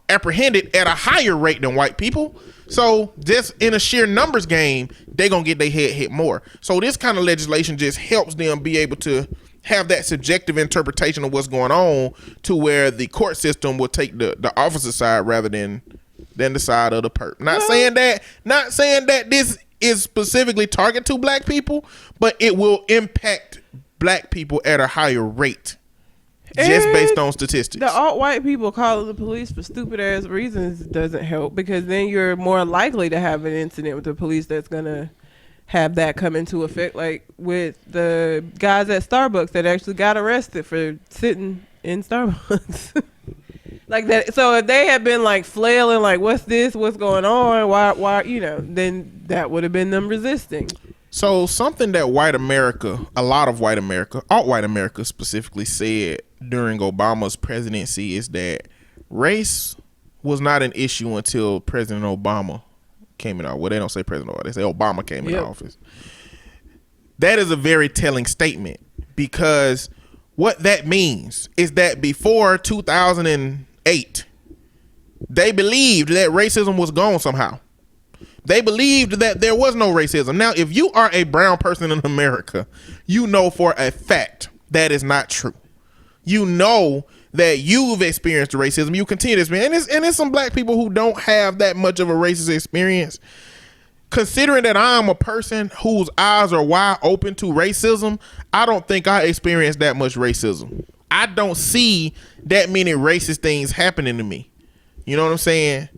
apprehended at a higher rate than white people. So just in a sheer numbers game, they're going to get their head hit more. So this kind of legislation just helps them be able to have that subjective interpretation of what's going on, to where the court system will take the officer side rather than the side of the perp. Not saying that this is specifically targeted to black people, but it will impact black people at a higher rate. Just based on statistics. The alt-white people calling the police for stupid-ass reasons doesn't help, because then you're more likely to have an incident with the police that's going to have that come into effect, like with the guys at Starbucks that actually got arrested for sitting in Starbucks. Like that. So if they had been like flailing, like, what's this? What's going on? Why, then that would have been them resisting. So something that white America, a lot of white America, alt-white America specifically, said during Obama's presidency is that race was not an issue until President Obama came in office. Well, they don't say President Obama. They say Obama came in office. That is a very telling statement, because what that means is that before 2008, they believed that racism was gone somehow. They believed that there was no racism. Now, if you are a brown person in America, you know for a fact that is not true. You know that you've experienced racism. You continue to experience, and there's some black people who don't have that much of a racist experience. Considering that I'm a person whose eyes are wide open to racism, I don't think I experienced that much racism. I don't see that many racist things happening to me. You know what I'm saying?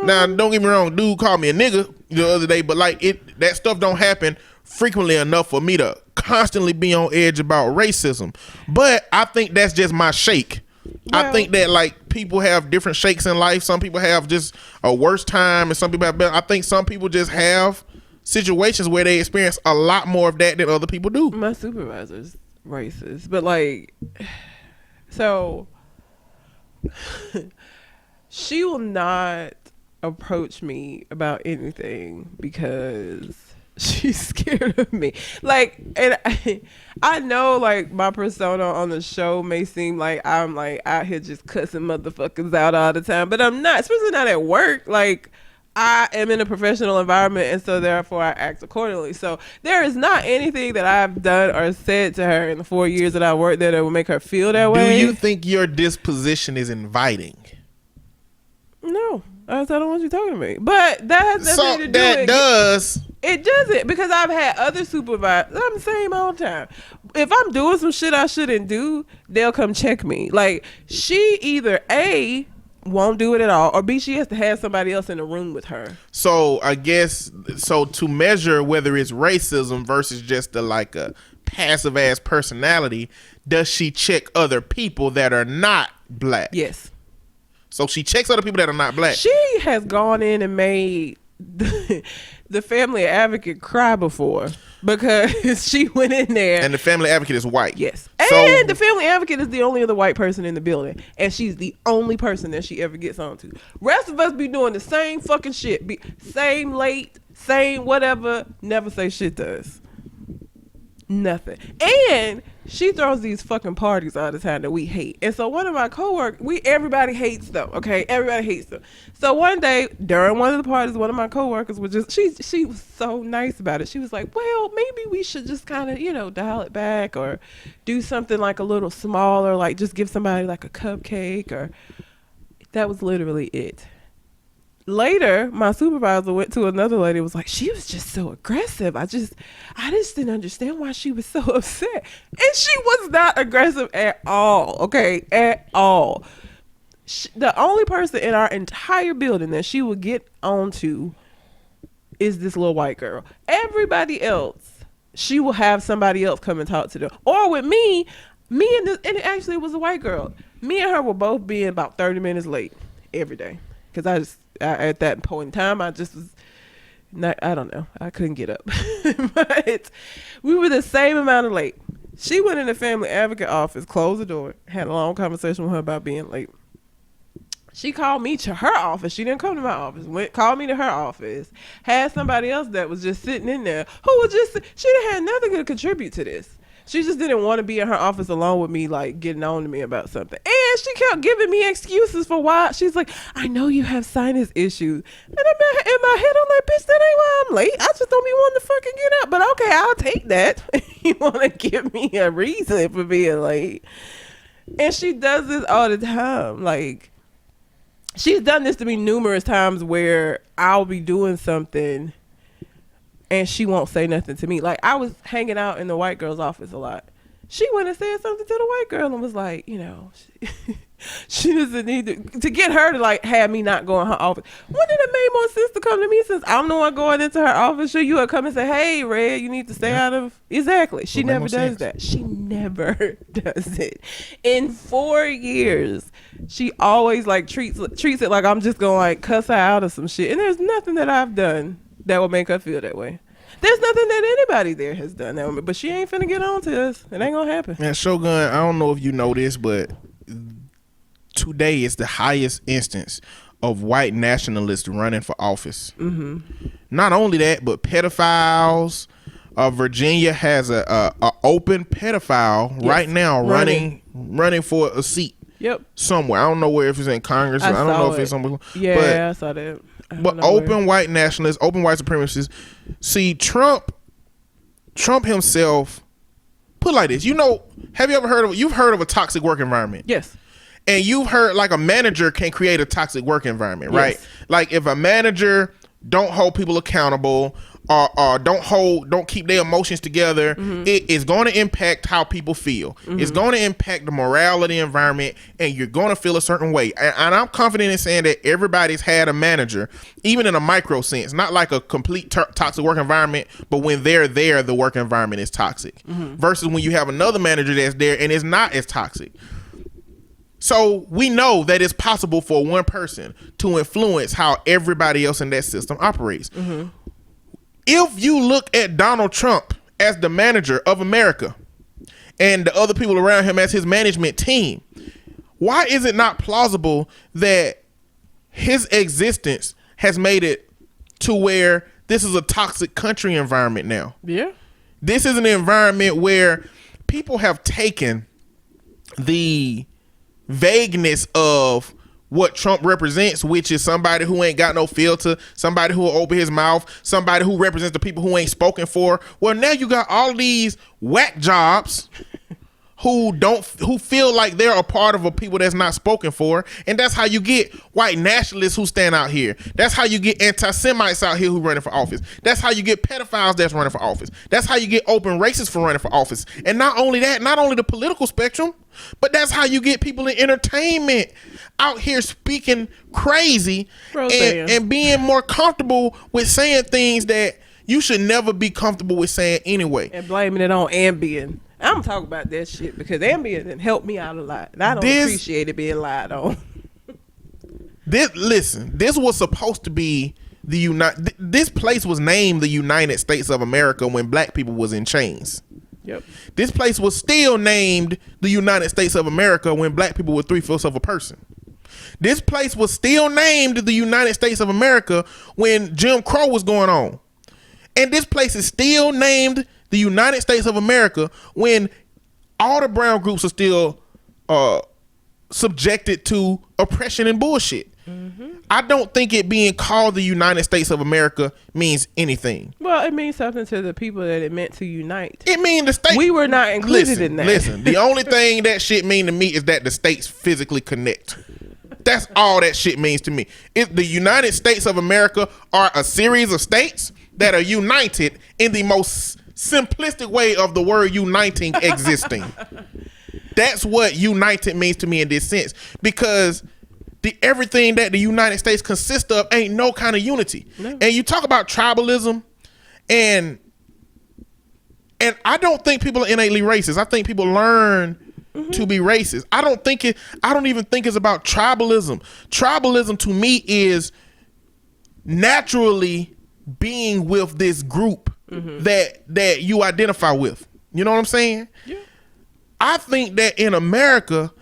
Now, don't get me wrong, dude called me a nigga the other day, but like that stuff don't happen frequently enough for me to constantly be on edge about racism. But I think that's just my shake. I think that like people have different shakes in life. Some people have just a worse time, and some people have better. I think some people just have situations where they experience a lot more of that than other people do. My supervisor's racist, but like, so she will not approach me about anything because she's scared of me. Like, and I know like my persona on the show may seem like I'm like out here just cussing motherfuckers out all the time, but I'm not, especially not at work. Like, I am in a professional environment, and so therefore I act accordingly. So there is not anything that I've done or said to her in the 4 years that I worked there that would make her feel that way. Do you think your disposition is inviting? No. I don't want you talking to me. But that has nothing to do with it. It doesn't, because I've had other supervisors. I'm the same all the time. If I'm doing some shit I shouldn't do, they'll come check me. Like, she either A, won't do it at all, or B, she has to have somebody else in the room with her. So I guess, so to measure whether it's racism versus just a passive ass personality, does she check other people that are not black? Yes. So she checks other people that are not black. She has gone in and made the family advocate cry before, because she went in there. And the family advocate is white. Yes. And the family advocate is the only other white person in the building. And she's the only person that she ever gets on to. Rest of us be doing the same fucking shit. Same late, same whatever. Never say shit to us. Nothing. And she throws these fucking parties all the time that we hate. And so one of my coworkers, everybody hates them, okay? Everybody hates them. So one day during one of the parties, one of my coworkers was just, she was so nice about it. She was like, well, maybe we should just kind of, dial it back, or do something like a little smaller, like just give somebody like a cupcake, or that was literally it. Later, my supervisor went to another lady and was like, she was just so aggressive. I just didn't understand why she was so upset. And she was not aggressive at all, okay? At all. The only person in our entire building that she would get onto is this little white girl. Everybody else, she will have somebody else come and talk to them. Or with me and actually it was a white girl. Me and her were both being about 30 minutes late every day. Because at that point in time, I just was not, I don't know. I couldn't get up. But we were the same amount of late. She went in the family advocate office, closed the door, had a long conversation with her about being late. She called me to her office. She didn't come to my office. Called me to her office. Had somebody else that was just sitting in there who was just, she didn't have nothing to contribute to this. She just didn't want to be in her office alone with me, like getting on to me about something. And she kept giving me excuses for why. She's like, I know you have sinus issues. And in my head, I'm like, bitch, that ain't why I'm late. I just don't be wanting to fucking get up. But okay, I'll take that. You want to give me a reason for being late. And she does this all the time. Like, she's done this to me numerous times where I'll be doing something and she won't say nothing to me. Like, I was hanging out in the white girl's office a lot. She went and said something to the white girl and was like, you know, she doesn't need to get her to like have me not go in her office. Wouldn't it have made more sense to come to me since I'm the one going into her office? Should you have come and say, hey, Red, you need to stay out of... Exactly. She never does that. She never does it. In 4 years, she always like treats it like I'm just gonna like cuss her out or some shit. And there's nothing that I've done that will make her feel that way. There's nothing that anybody there has done that way, but she ain't finna get on to us. It ain't gonna happen. Man, Shogun, I don't know if you know this, but today is the highest instance of white nationalists running for office. Mm-hmm. Not only that, but pedophiles. Virginia has a open pedophile right now running for a seat. Yep. Somewhere. I don't know where, if it's in Congress. I don't know if it's somewhere. Yeah, I saw that. But open white nationalists, open white supremacists. See, Trump himself, put it like this. You know, have you ever you've heard of a toxic work environment? Yes. And you've heard like a manager can create a toxic work environment, right? Yes. Like if a manager don't hold people accountable or don't keep their emotions together, it is going to impact how people feel. It's going to impact the morale of the environment, and you're going to feel a certain way. And I'm confident in saying that everybody's had a manager, even in a micro sense, not like a complete toxic work environment, but when they're there, the work environment is toxic. Versus when you have another manager that's there and it's not as toxic. So we know that it's possible for one person to influence how everybody else in that system operates. If you look at Donald Trump as the manager of America and the other people around him as his management team, why is it not plausible that his existence has made it to where this is a toxic country environment now? Yeah. This is an environment where people have taken the vagueness of what Trump represents, which is somebody who ain't got no filter, somebody who will open his mouth, somebody who represents the people who ain't spoken for. Well, now you got all these whack jobs who feel like they're a part of a people that's not spoken for, and that's how you get white nationalists who stand out here. That's how you get anti-Semites out here who running for office. That's how you get pedophiles that's running for office. That's how you get open racists for running for office. And not only that, not only the political spectrum, but that's how you get people in entertainment out here speaking crazy and being more comfortable with saying things that you should never be comfortable with saying anyway. And blaming it on Ambien. I'm talking about that shit because Ambien didn't help me out a lot. And I don't appreciate it being lied on. This was supposed to be this place was named the United States of America when black people was in chains. Yep. This place was still named the United States of America when black people were 3/5 of a person. This place was still named the United States of America when Jim Crow was going on. And this place is still named the United States of America when all the brown groups are still subjected to oppression and bullshit. I don't think it being called the United States of America means anything. Well, it means something to the people that it meant to unite. It means the state. We were not included in that. Listen, the only thing that shit mean to me is that the states physically connect. That's all that shit means to me. The United States of America are a series of states that are united in the most simplistic way of the word uniting existing. That's what united means to me in this sense, because everything that the United States consists of ain't no kind of unity. No. And you talk about tribalism, and I don't think people are innately racist. I think people learn to be racist. I don't even think it's about tribalism. Tribalism to me is naturally being with this group that you identify with. You know what I'm saying? Yeah. I think that in America,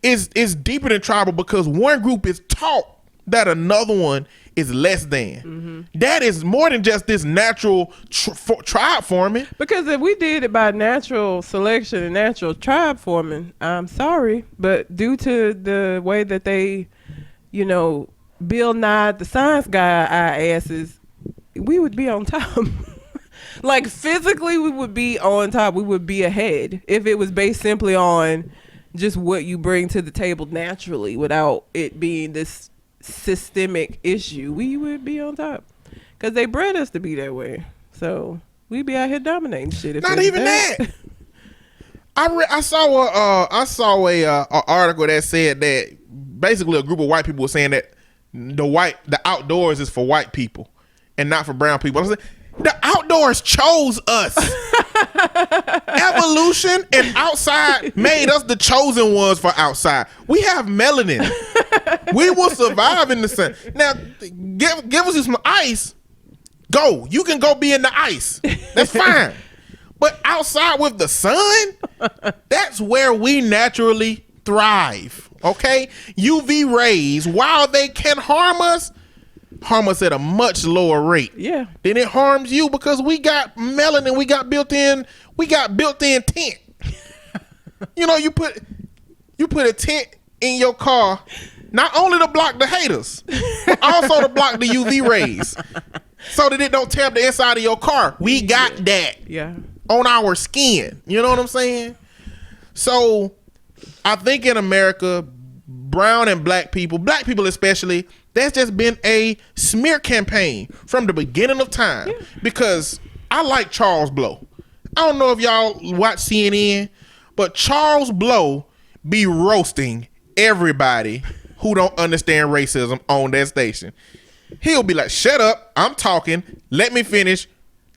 it's deeper than tribal because one group is taught that another one is less than. That is more than just this natural tribe forming. Because if we did it by natural selection and natural tribe forming, I'm sorry, but due to the way that they, Bill Nye the Science Guy our asses, we would be on top. Like physically, we would be on top. We would be ahead if it was based simply on just what you bring to the table naturally without it being this systemic issue. We would be on top because they bred us to be that way. So we'd be out here dominating shit. If Not even that. I saw a article that said that basically a group of white people were saying that the outdoors is for white people and not for brown people. I was like, the outdoors chose us. Evolution and outside made us the chosen ones for outside. We have melanin. We will survive in the sun. Now, give us some ice. Go. You can go be in the ice. That's fine. But outside with the sun, that's where we naturally thrive. Okay? UV rays, while they can harm us at a much lower rate. Yeah. Then it harms you because we got melanin, we got built-in tent. You put a tent in your car, not only to block the haters, but also to block the UV rays. So that it don't tear up the inside of your car. We got that. Yeah. On our skin. You know what I'm saying? So I think in America, brown and black people especially, there's just been a smear campaign from the beginning of time. Yeah. Because I like Charles Blow. I don't know if y'all watch CNN, but Charles Blow be roasting everybody who don't understand racism on that station. He'll be like, shut up, I'm talking, let me finish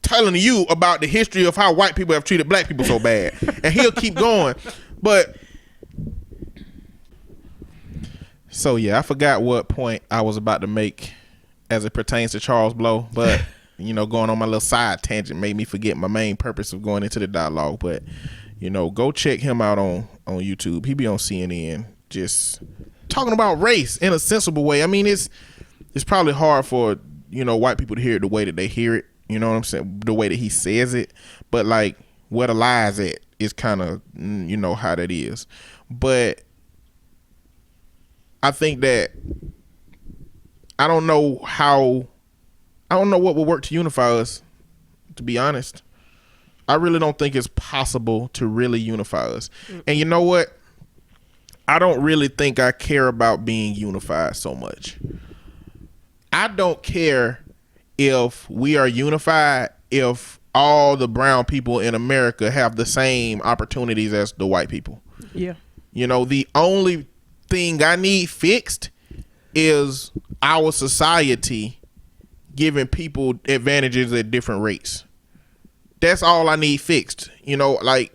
telling you about the history of how white people have treated black people so bad. And he'll keep going. But so yeah, I forgot what point I was about to make as it pertains to Charles Blow, but going on my little side tangent made me forget my main purpose of going into the dialogue. But go check him out on YouTube. He be on CNN just talking about race in a sensible way. I mean, it's probably hard for white people to hear it the way that they hear it. You know what I'm saying? The way that he says it, but like where the lies at is kind of how that is. But I think that I don't know what will work to unify us. To be honest, I really don't think it's possible to really unify us. And you know what? I don't really think I care about being unified so much. I don't care if we are unified if all the brown people in America have the same opportunities as the white people. Yeah. The only thing I need fixed is our society giving people advantages at different rates. That's all I need fixed. Like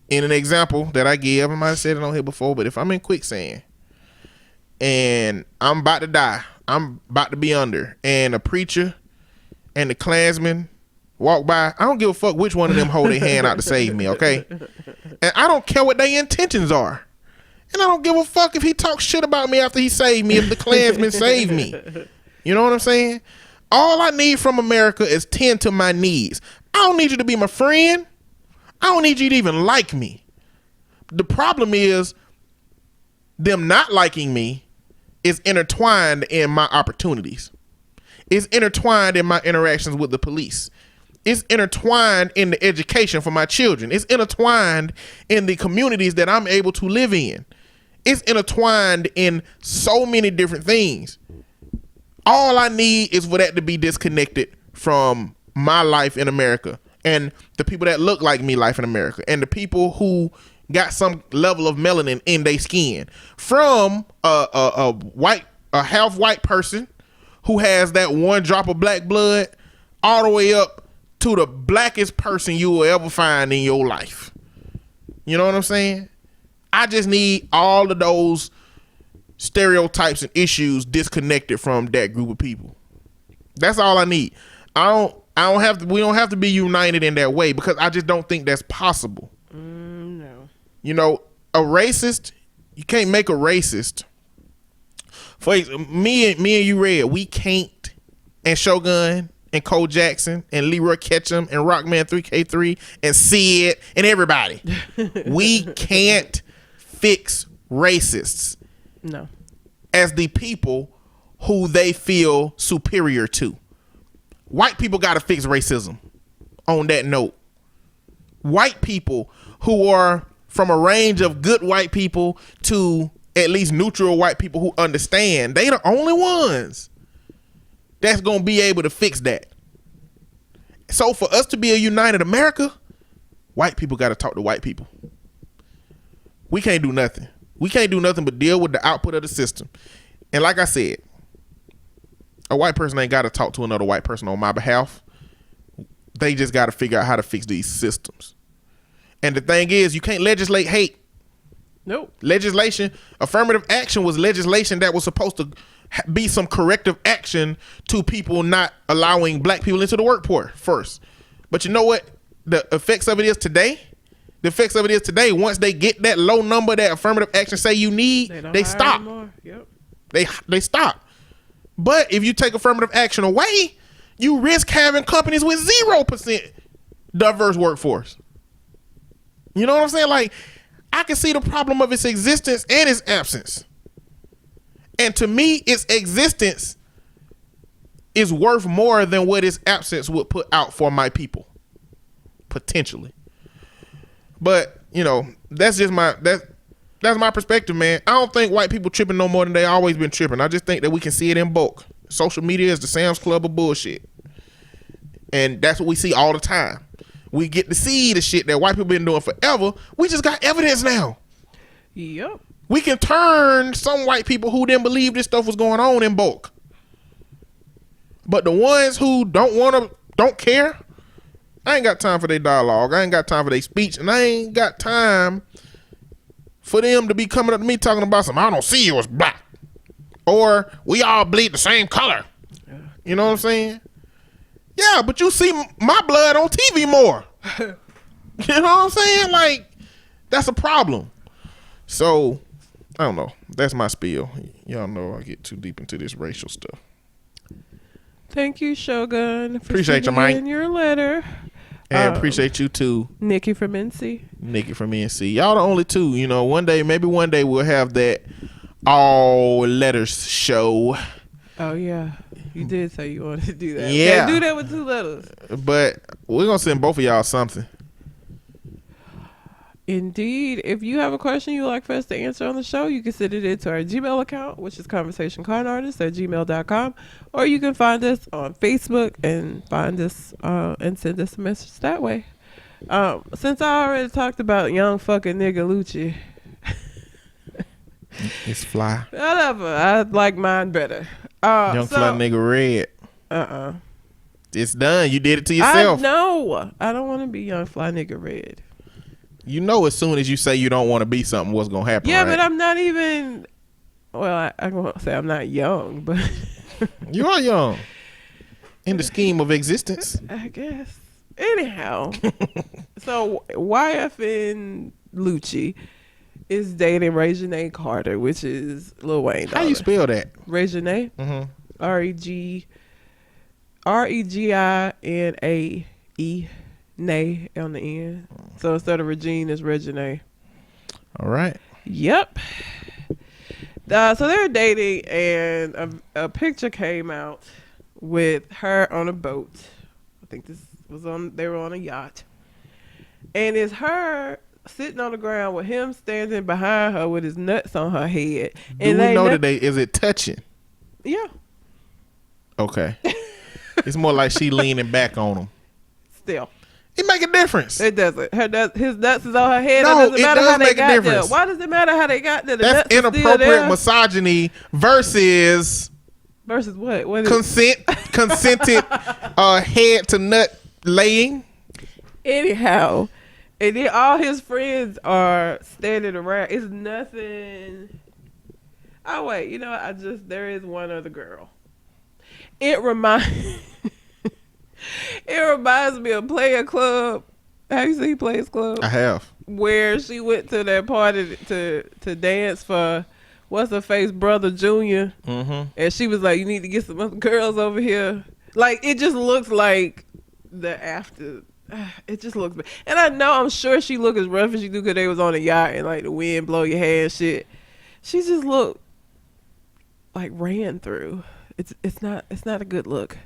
in an example that I give, I might have said it on here before, but if I'm in quicksand and I'm about to die, I'm about to be under, and a preacher and the Klansman walk by, I don't give a fuck which one of them hold their hand out to save me, okay? And I don't care what their intentions are. And I don't give a fuck if he talks shit about me after he saved me, if the Klansman saved me. You know what I'm saying? All I need from America is tend to my needs. I don't need you to be my friend. I don't need you to even like me. The problem is them not liking me is intertwined in my opportunities. It's intertwined in my interactions with the police. It's intertwined in the education for my children. It's intertwined in the communities that I'm able to live in. It's intertwined in so many different things. All I need is for that to be disconnected from my life in America and the people that look like me life in America and the people who got some level of melanin in their skin from a half white person who has that one drop of black blood all the way up to the blackest person you will ever find in your life. You know what I'm saying? I just need all of those stereotypes and issues disconnected from that group of people. That's all I need. We don't have to be united in that way because I just don't think that's possible. You know, a racist, you can't make a racist. For me and you, Red, we can't, and Shogun and Cole Jackson and Leroy Ketchum and Rockman 3K3 and Sid and everybody. We can't fix racists. No. As the people who they feel superior to. White people got to fix racism. On that note, white people who are from a range of good white people to at least neutral white people who understand, they the only ones that's going to be able to fix that. So for us to be a united America, white people got to talk to white people. We can't do nothing. We can't do nothing but deal with the output of the system. And like I said, a white person ain't got to talk to another white person on my behalf. They just got to figure out how to fix these systems. And the thing is, you can't legislate hate. Nope. Legislation, affirmative action was legislation that was supposed to be some corrective action to people not allowing black people into the workforce first. But you know what the effects of it is today? The effects of it is today, once they get that low number that affirmative action say you need, they stop. Yep. They stop. But if you take affirmative action away, you risk having companies with 0% diverse workforce. You know what I'm saying? Like, I can see the problem of its existence and its absence. And to me, its existence is worth more than what its absence would put out for my people. Potentially. But, you know, that's just that's my perspective, man. I don't think white people tripping no more than they always been tripping. I just think that we can see it in bulk. Social media is the Sam's Club of bullshit. And that's what we see all the time. We get to see the shit that white people been doing forever. We just got evidence now. Yep. We can turn some white people who didn't believe this stuff was going on in bulk. But the ones who don't care, I ain't got time for their dialogue. I ain't got time for their speech. And I ain't got time for them to be coming up to me talking about I don't see you as black. Or we all bleed the same color. You know what I'm saying? Yeah, but you see my blood on TV more. You know what I'm saying? Like, that's a problem. So, I don't know. That's my spiel. Y'all know I get too deep into this racial stuff. Thank you, Shogun, for appreciate sending you, Mike. in your letter. And appreciate you too. Nikki from NC. Nikki from NC. Y'all the only two. You know, maybe one day we'll have that all letters show. Oh, yeah. You did say you wanted to do that. Yeah. Can't do that with 2 letters. But we're going to send both of y'all something. Indeed. If you have a question you'd like for us to answer on the show, you can send it into our Gmail account, which is conversationconartist@gmail.com. Or you can find us on Facebook and find us and send us a message that way. Since I already talked about young fucking nigga Lucci. It's fly. Whatever. I like mine better. Young fly nigga Red. It's done. You did it to yourself. No, I don't want to be young fly nigga Red. You know, as soon as you say you don't want to be something, what's gonna happen? Yeah, right? but I'm not even. Well, I'm gonna say I'm not young, but you are young in the scheme of existence. I guess. Anyhow, so YFN Lucci is dating Reginae Carter, which is Lil Wayne. How you spell that? Reginae. Mm-hmm. REGINAE. Nay on the end. So instead of Regine, it's Reginae. All right. Yep. So they're dating, and a picture came out with her on a boat. I think they were on a yacht. And it's her sitting on the ground with him standing behind her with his nuts on her head. Do we know is it touching? Yeah. Okay. It's more like she leaning back on him. Still. It make a difference. It doesn't. His nuts is on her head. No, it doesn't matter how they got difference. there. Why does it matter how they got there? That's inappropriate misogyny versus what? What is consented head to nut laying. Anyhow, and then all his friends are standing around. It's nothing. Oh wait, you know, there is one other girl. It reminds me of Player Club. Have you seen Players Club? I have. where she went to that party to dance for what's her face brother Junior, and she was like, "You need to get some other girls over here." Like it just looks like the after. It just looks bad. And I'm sure she looked as rough as she do because they was on a yacht and like the wind blow your hair and shit. She just looked like ran through. It's not a good look.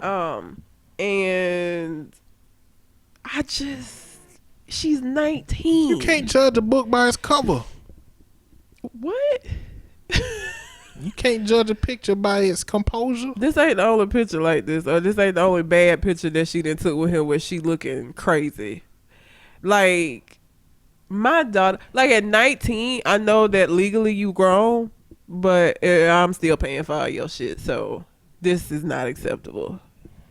And she's 19. You can't judge a book by its cover. What? You can't judge a picture by its composure. This ain't the only picture like this, or this ain't the only bad picture that she done took with him where she looking crazy. Like, my daughter, like at 19, I know that legally you grown, but I'm still paying for all your shit, so this is not acceptable.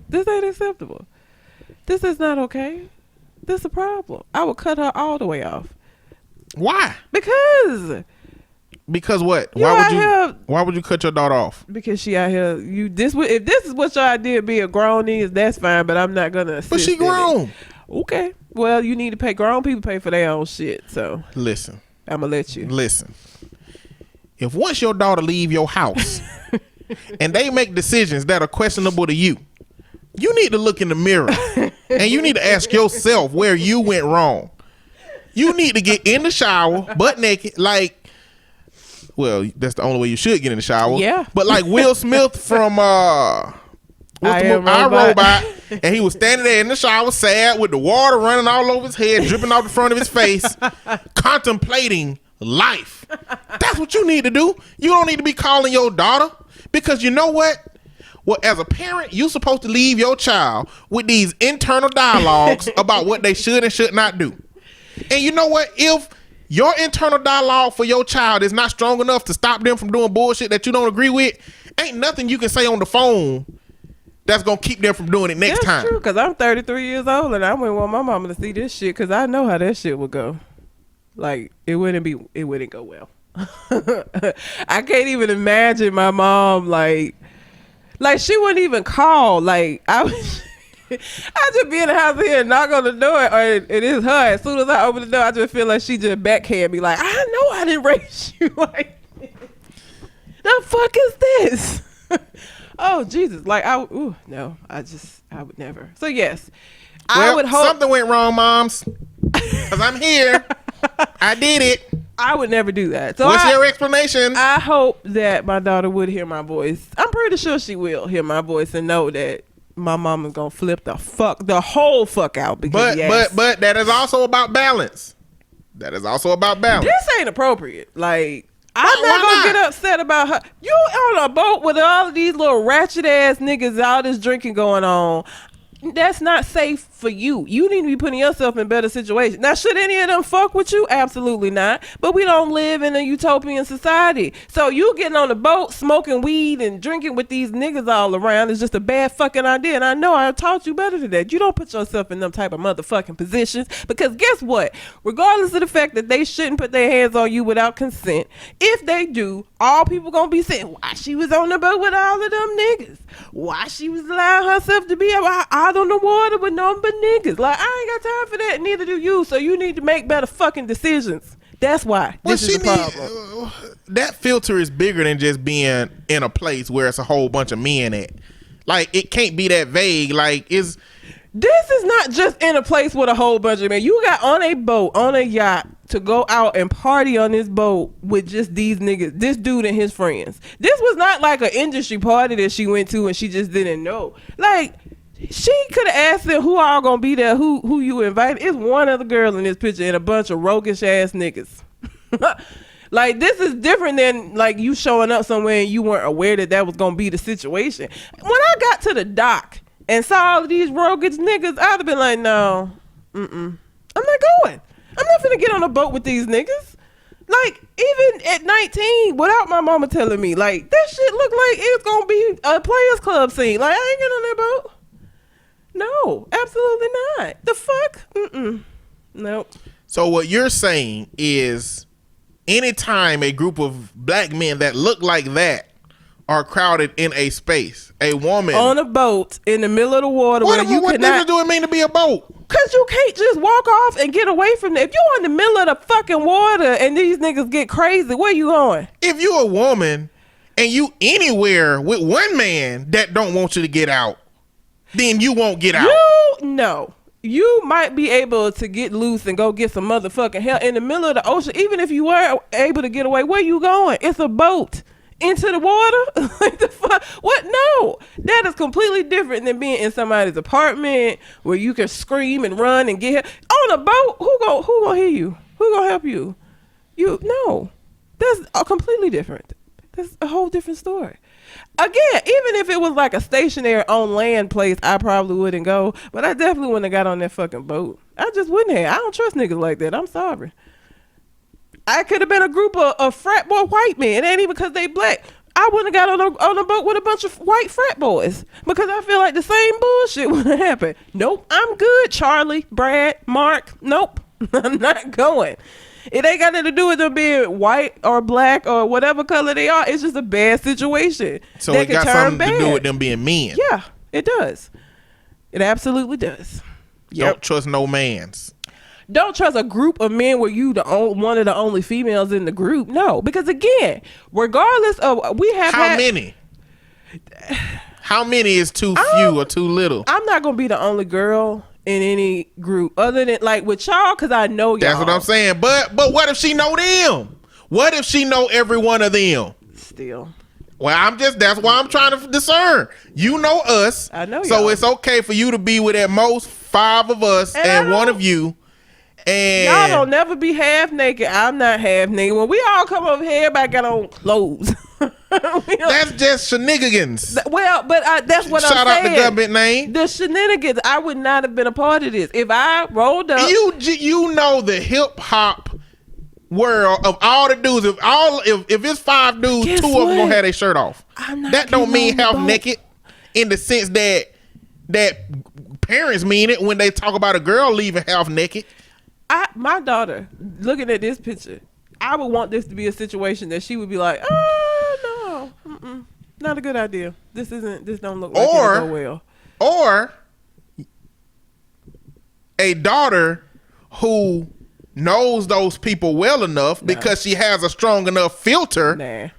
This ain't acceptable. This is not okay. This is a problem. I would cut her all the way off. Why? Because what? Why would you cut your daughter off? Because she out here. If this is what your idea be a grown is, that's fine. But I'm not gonna. But she grown. Okay. Well, you need to pay. Grown people pay for their own shit. So listen, I'm gonna let you. Listen. If once your daughter leave your house and they make decisions that are questionable to you, you need to look in the mirror and you need to ask yourself where you went wrong. You need to get in the shower, butt naked, like. Well, that's the only way you should get in the shower. Yeah. But like Will Smith from what's the movie? I, Robot. And he was standing there in the shower, sad, with the water running all over his head, dripping off the front of his face, contemplating life. That's what you need to do. You don't need to be calling your daughter, because you know what? Well, as a parent, you're supposed to leave your child with these internal dialogues about what they should and should not do. And you know what? If your internal dialogue for your child is not strong enough to stop them from doing bullshit that you don't agree with, ain't nothing you can say on the phone that's gonna keep them from doing it next time. That's true, because I'm 33 years old and I wouldn't want my mama to see this shit, because I know how that shit would go. Like, it wouldn't go well. I can't even imagine my mom, like she wouldn't even call. Like, I just be in the house here and knock on the door, or it is her. As soon as I open the door, I just feel like she just backhand me. Like, I know I didn't raise you like this. The fuck is this? Oh Jesus! Like I would never. So yes, I would hope something went wrong, moms. Cause I'm here. I did it. I would never do that. So what's your explanation? I hope that my daughter would hear my voice. I'm pretty sure she will hear my voice and know that my mama's gonna flip the whole fuck out. Because but that is also about balance. This ain't appropriate. Like, I'm not gonna get upset about her. You on a boat with all of these little ratchet ass niggas, all this drinking going on. That's not safe for you. You need to be putting yourself in better situations. Now, should any of them fuck with you? Absolutely not. But we don't live in a utopian society. So you getting on the boat, smoking weed and drinking with these niggas all around is just a bad fucking idea. And I know I taught you better than that. You don't put yourself in them type of motherfucking positions, because guess what? Regardless of the fact that they shouldn't put their hands on you without consent, if they do, all people gonna be saying why she was on the boat with all of them niggas, why she was allowing herself to be out on the water with nothing but niggas. Like, I ain't got time for that. Neither do you. So you need to make better fucking decisions. That's why this is the problem. That filter is bigger than just being in a place where it's a whole bunch of men at. Like, it can't be that vague. Like, this is not just in a place with a whole bunch of men. You got on a boat, on a yacht, to go out and party on this boat with just these niggas, this dude and his friends. This was not like an industry party that she went to and she just didn't know. Like, she could have asked them who all gonna be there, who you invited. It's one other girl in this picture and a bunch of roguish ass niggas. Like, this is different than like you showing up somewhere and you weren't aware that was gonna be the situation. When I got to the dock and saw all of these roguish niggas, I'd have been like, no, I'm not going. I'm not finna get on a boat with these niggas. Like, even at 19, without my mama telling me, like, that shit looked like it's gonna be a Players Club scene. Like, I ain't getting on that boat. No, absolutely not. The fuck? Nope. So what you're saying is, anytime a group of black men that look like that are crowded in a space. A woman on a boat in the middle of the water what where you difference cannot. do it mean to be a boat? Cause you can't just walk off and get away from it. If you're in the middle of the fucking water and these niggas get crazy, where you going? If you a woman and you anywhere with one man that don't want you to get out, then you won't get out. You might be able to get loose and go get some motherfucking hell in the middle of the ocean. Even if you were able to get away, where you going? It's a boat into the water. Like the fuck? What? No, that is completely different than being in somebody's apartment where you can scream and run and get help. On a boat. Who gonna hear you? Who gonna help you? No, that's completely different. That's a whole different story. Again, even if it was like a stationary on land place, I probably wouldn't go. But I definitely wouldn't have got on that fucking boat. I just wouldn't have. I don't trust niggas like that. I'm sorry. I could have been a group of frat boy white men. It ain't even because they black. I wouldn't have got on a boat with a bunch of white frat boys because I feel like the same bullshit would have happened. Nope, I'm good, Charlie, Brad, Mark. Nope, I'm not going. It ain't got nothing to do with them being white or black or whatever color they are. It's just a bad situation. So it got something to do with them being men. Yeah, it does. It absolutely does. Don't trust no mans. Don't trust a group of men where you one of the only females in the group. No, because again, regardless of many? How many is too few or too little? I'm not gonna be the only girl in any group other than like with y'all because I know y'all. That's what I'm saying. But what if she know them? What if she know every one of them? Still. Well, that's why I'm trying to discern. You know us. I know so y'all. It's okay for you to be with at most 5 of us and one of you. And y'all don't never be half naked. I'm not half naked. When we all come over here, everybody got on clothes. That's just shenanigans. Well, but that's what I'm saying. Shout out the government name. The shenanigans. I would not have been a part of this if I rolled up. You know the hip hop world of all the dudes. If it's 5 dudes, Guess 2 of them gonna have their shirt off. That don't mean half naked in the sense that parents mean it when they talk about a girl leaving half naked. My daughter, looking at this picture, I would want this to be a situation that she would be like, oh no, not a good idea. This don't look like it'll go well. Or a daughter who knows those people well enough because she has a strong enough filter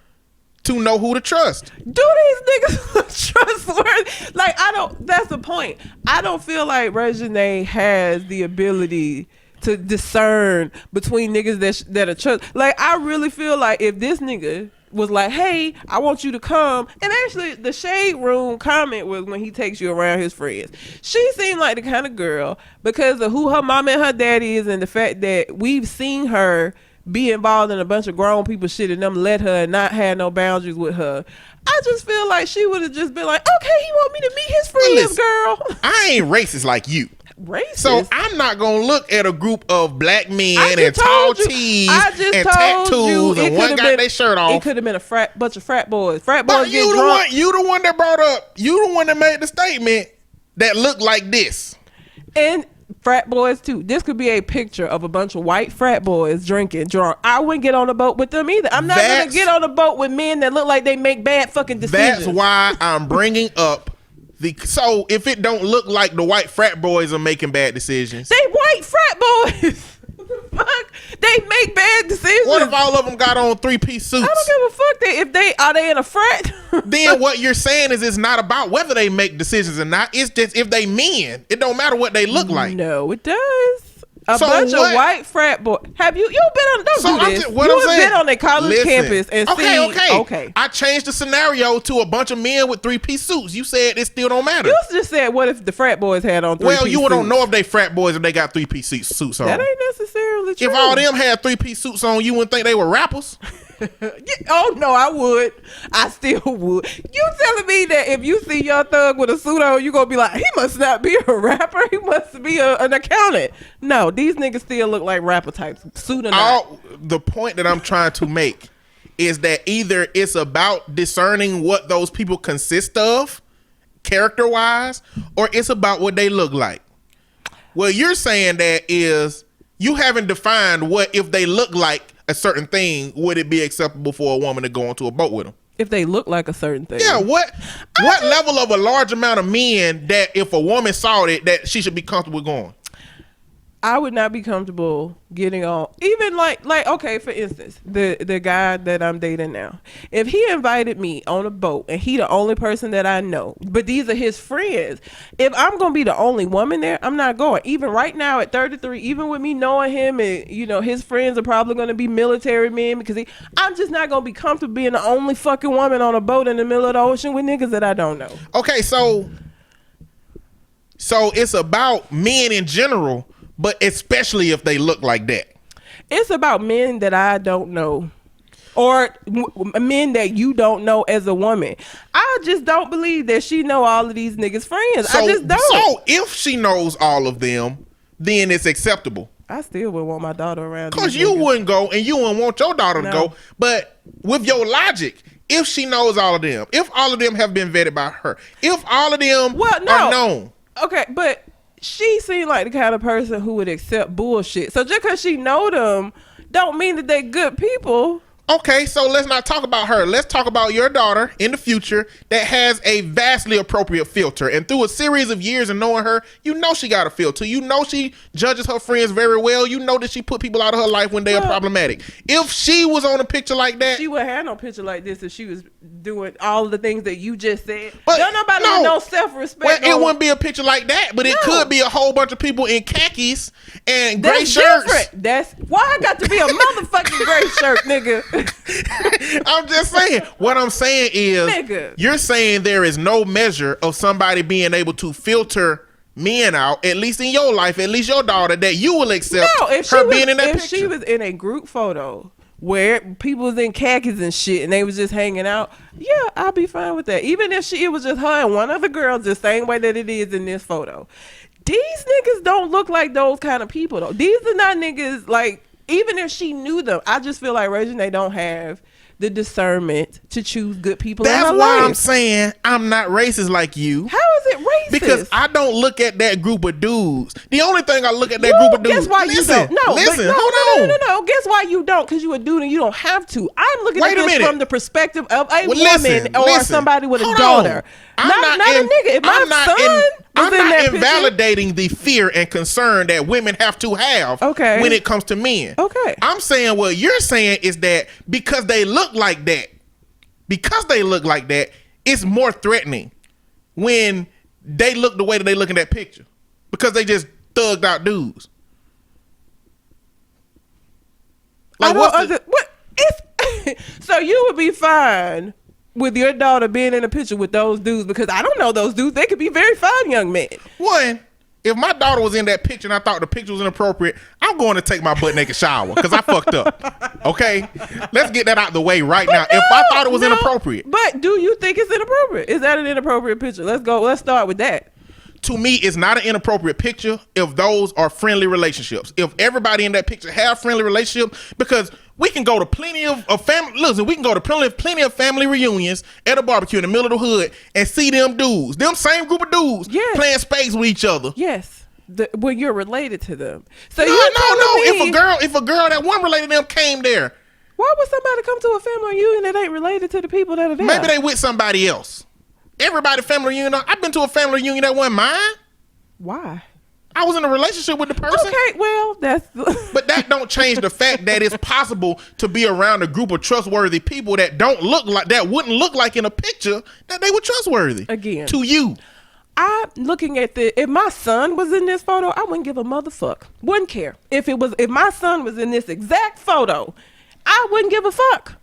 to know who to trust. Do these niggas look trustworthy? Like, that's the point. I don't feel like Regine has the ability to discern between niggas that are trust. Like, I really feel like if this nigga was like, hey, I want you to come, and actually the shade room comment was when he takes you around his friends. She seemed like the kind of girl, because of who her mom and her dad is and the fact that we've seen her be involved in a bunch of grown people shit and them let her and not have no boundaries with her. I just feel like she would have just been like, okay, he want me to meet his friends, girl. I ain't racist like you. Racist. So I'm not gonna look at a group of black men and tall tees and tattoos and one got their shirt off. It could have been a bunch of frat boys. Frat boys get drunk. You the one that brought up. You the one that made the statement that looked like this. And frat boys too. This could be a picture of a bunch of white frat boys drinking drunk. I wouldn't get on a boat with them either. I'm not gonna get on a boat with men that look like they make bad fucking decisions. That's why I'm bringing up. So if it don't look like the white frat boys are making bad decisions, they white frat boys. What the fuck? They make bad decisions. What if all of them got on 3-piece suits? I don't give a fuck. Are they in a frat? Then what you're saying is it's not about whether they make decisions or not. It's just if they men. It don't matter what they look like. No, it does. A bunch of white frat boys. Have you been on? Don't do this. Been on a college campus and okay. I changed the scenario to a bunch of men with 3-piece suits. You said it still don't matter. You just said what if the frat boys had on 3-piece suits? Well, you don't know if they frat boys if they got 3-piece suits on. That ain't necessarily true. If all them had 3-piece suits on, you wouldn't think they were rappers. Oh no, I would. I still would. You telling me that if you see Young Thug with a suit on, you gonna be like, he must not be a rapper. He must be an accountant. No, these niggas still look like rapper types, suit or not. The point that I'm trying to make is that either it's about discerning what those people consist of, character wise, or it's about what they look like. What you're saying that is you haven't defined what if they look like a certain thing, would it be acceptable for a woman to go onto a boat with them? If they look like a certain thing. Yeah, what level of a large amount of men that if a woman saw it, that she should be comfortable going? I would not be comfortable getting on, even like okay, for instance, the guy that I'm dating now. If he invited me on a boat and he the only person that I know, but these are his friends, if I'm gonna be the only woman there, I'm not going. Even right now at 33, even with me knowing him and his friends are probably gonna be military men because I'm just not gonna be comfortable being the only fucking woman on a boat in the middle of the ocean with niggas that I don't know. Okay, so it's about men in general. But especially if they look like that. It's about men that I don't know. Or men that you don't know as a woman. I just don't believe that she know all of these niggas' friends. I just don't. So if she knows all of them, then it's acceptable. I still would want my daughter around. Because you wouldn't go and you wouldn't want your daughter to go. But with your logic, if she knows all of them, if all of them have been vetted by her, if all of them are known. Okay, but she seemed like the kind of person who would accept bullshit. So just because she know them, don't mean that they good people. Okay, so let's not talk about her. Let's talk about your daughter in the future that has a vastly appropriate filter. And through a series of years of knowing her, you know she got a filter. You know she judges her friends very well. You know that she put people out of her life when they are problematic. If she was on a picture like that, she would have no picture like this if she was doing all of the things that you just said. But don't nobody with no self-respect. Well, it wouldn't be a picture like that, but it could be a whole bunch of people in khakis and gray That's shirts. Different. That's why I got to be a motherfucking gray shirt, nigga. I'm just saying. What I'm saying is, nigga, you're saying there is no measure of somebody being able to filter men out, at least in your life, at least your daughter, that you will accept her being in that picture. If she was in a group photo where people was in khakis and shit and they was just hanging out, yeah, I'll be fine with that. Even if it was just her and one other girl, the same way that it is in this photo. These niggas don't look like those kind of people though. These are not niggas like. Even if she knew them, I just feel like Regina don't have the discernment to choose good people. That's in her why life. I'm saying I'm not racist like you. How is it racist? Because I don't look at that group of dudes. The only thing I look at that group of dudes. Guess why you don't? Hold on. No. Guess why you don't? Because you a dude and you don't have to. I'm looking at this from the perspective of a woman or somebody with a daughter. Not a nigga. If my son I'm not invalidating picture, the fear and concern that women have to have when it comes to men. Okay. I'm saying what you're saying is that because they look like that, it's more threatening when they look the way that they look in that picture because they just thugged out dudes. Like so you would be fine with your daughter being in a picture with those dudes because I don't know those dudes. They could be very fine young men. One, if my daughter was in that picture and I thought the picture was inappropriate, I'm going to take my butt naked shower because I fucked up. Okay? Let's get that out the way right now. If I thought it was inappropriate. But do you think it's inappropriate? Is that an inappropriate picture? Let's start with that. To me, it's not an inappropriate picture if those are friendly relationships. If everybody in that picture have friendly relationships, because we can go to plenty of family. Listen, we can go to plenty of family reunions at a barbecue in the middle of the hood and see them dudes, them same group of dudes, playing spades with each other. Yes, when you're related to them. So no. If a girl that wasn't related to them came there, why would somebody come to a family reunion that ain't related to the people that are there? Maybe they with somebody else. Everybody family reunion. I've been to a family reunion that wasn't mine. Why? I was in a relationship with the person. Okay, well, that's... But that don't change the fact that it's possible to be around a group of trustworthy people that wouldn't look like in a picture that they were trustworthy. Again. To you. I'm looking at if my son was in this photo, I wouldn't give a motherfuck. Wouldn't care. If my son was in this exact photo, I wouldn't give a fuck.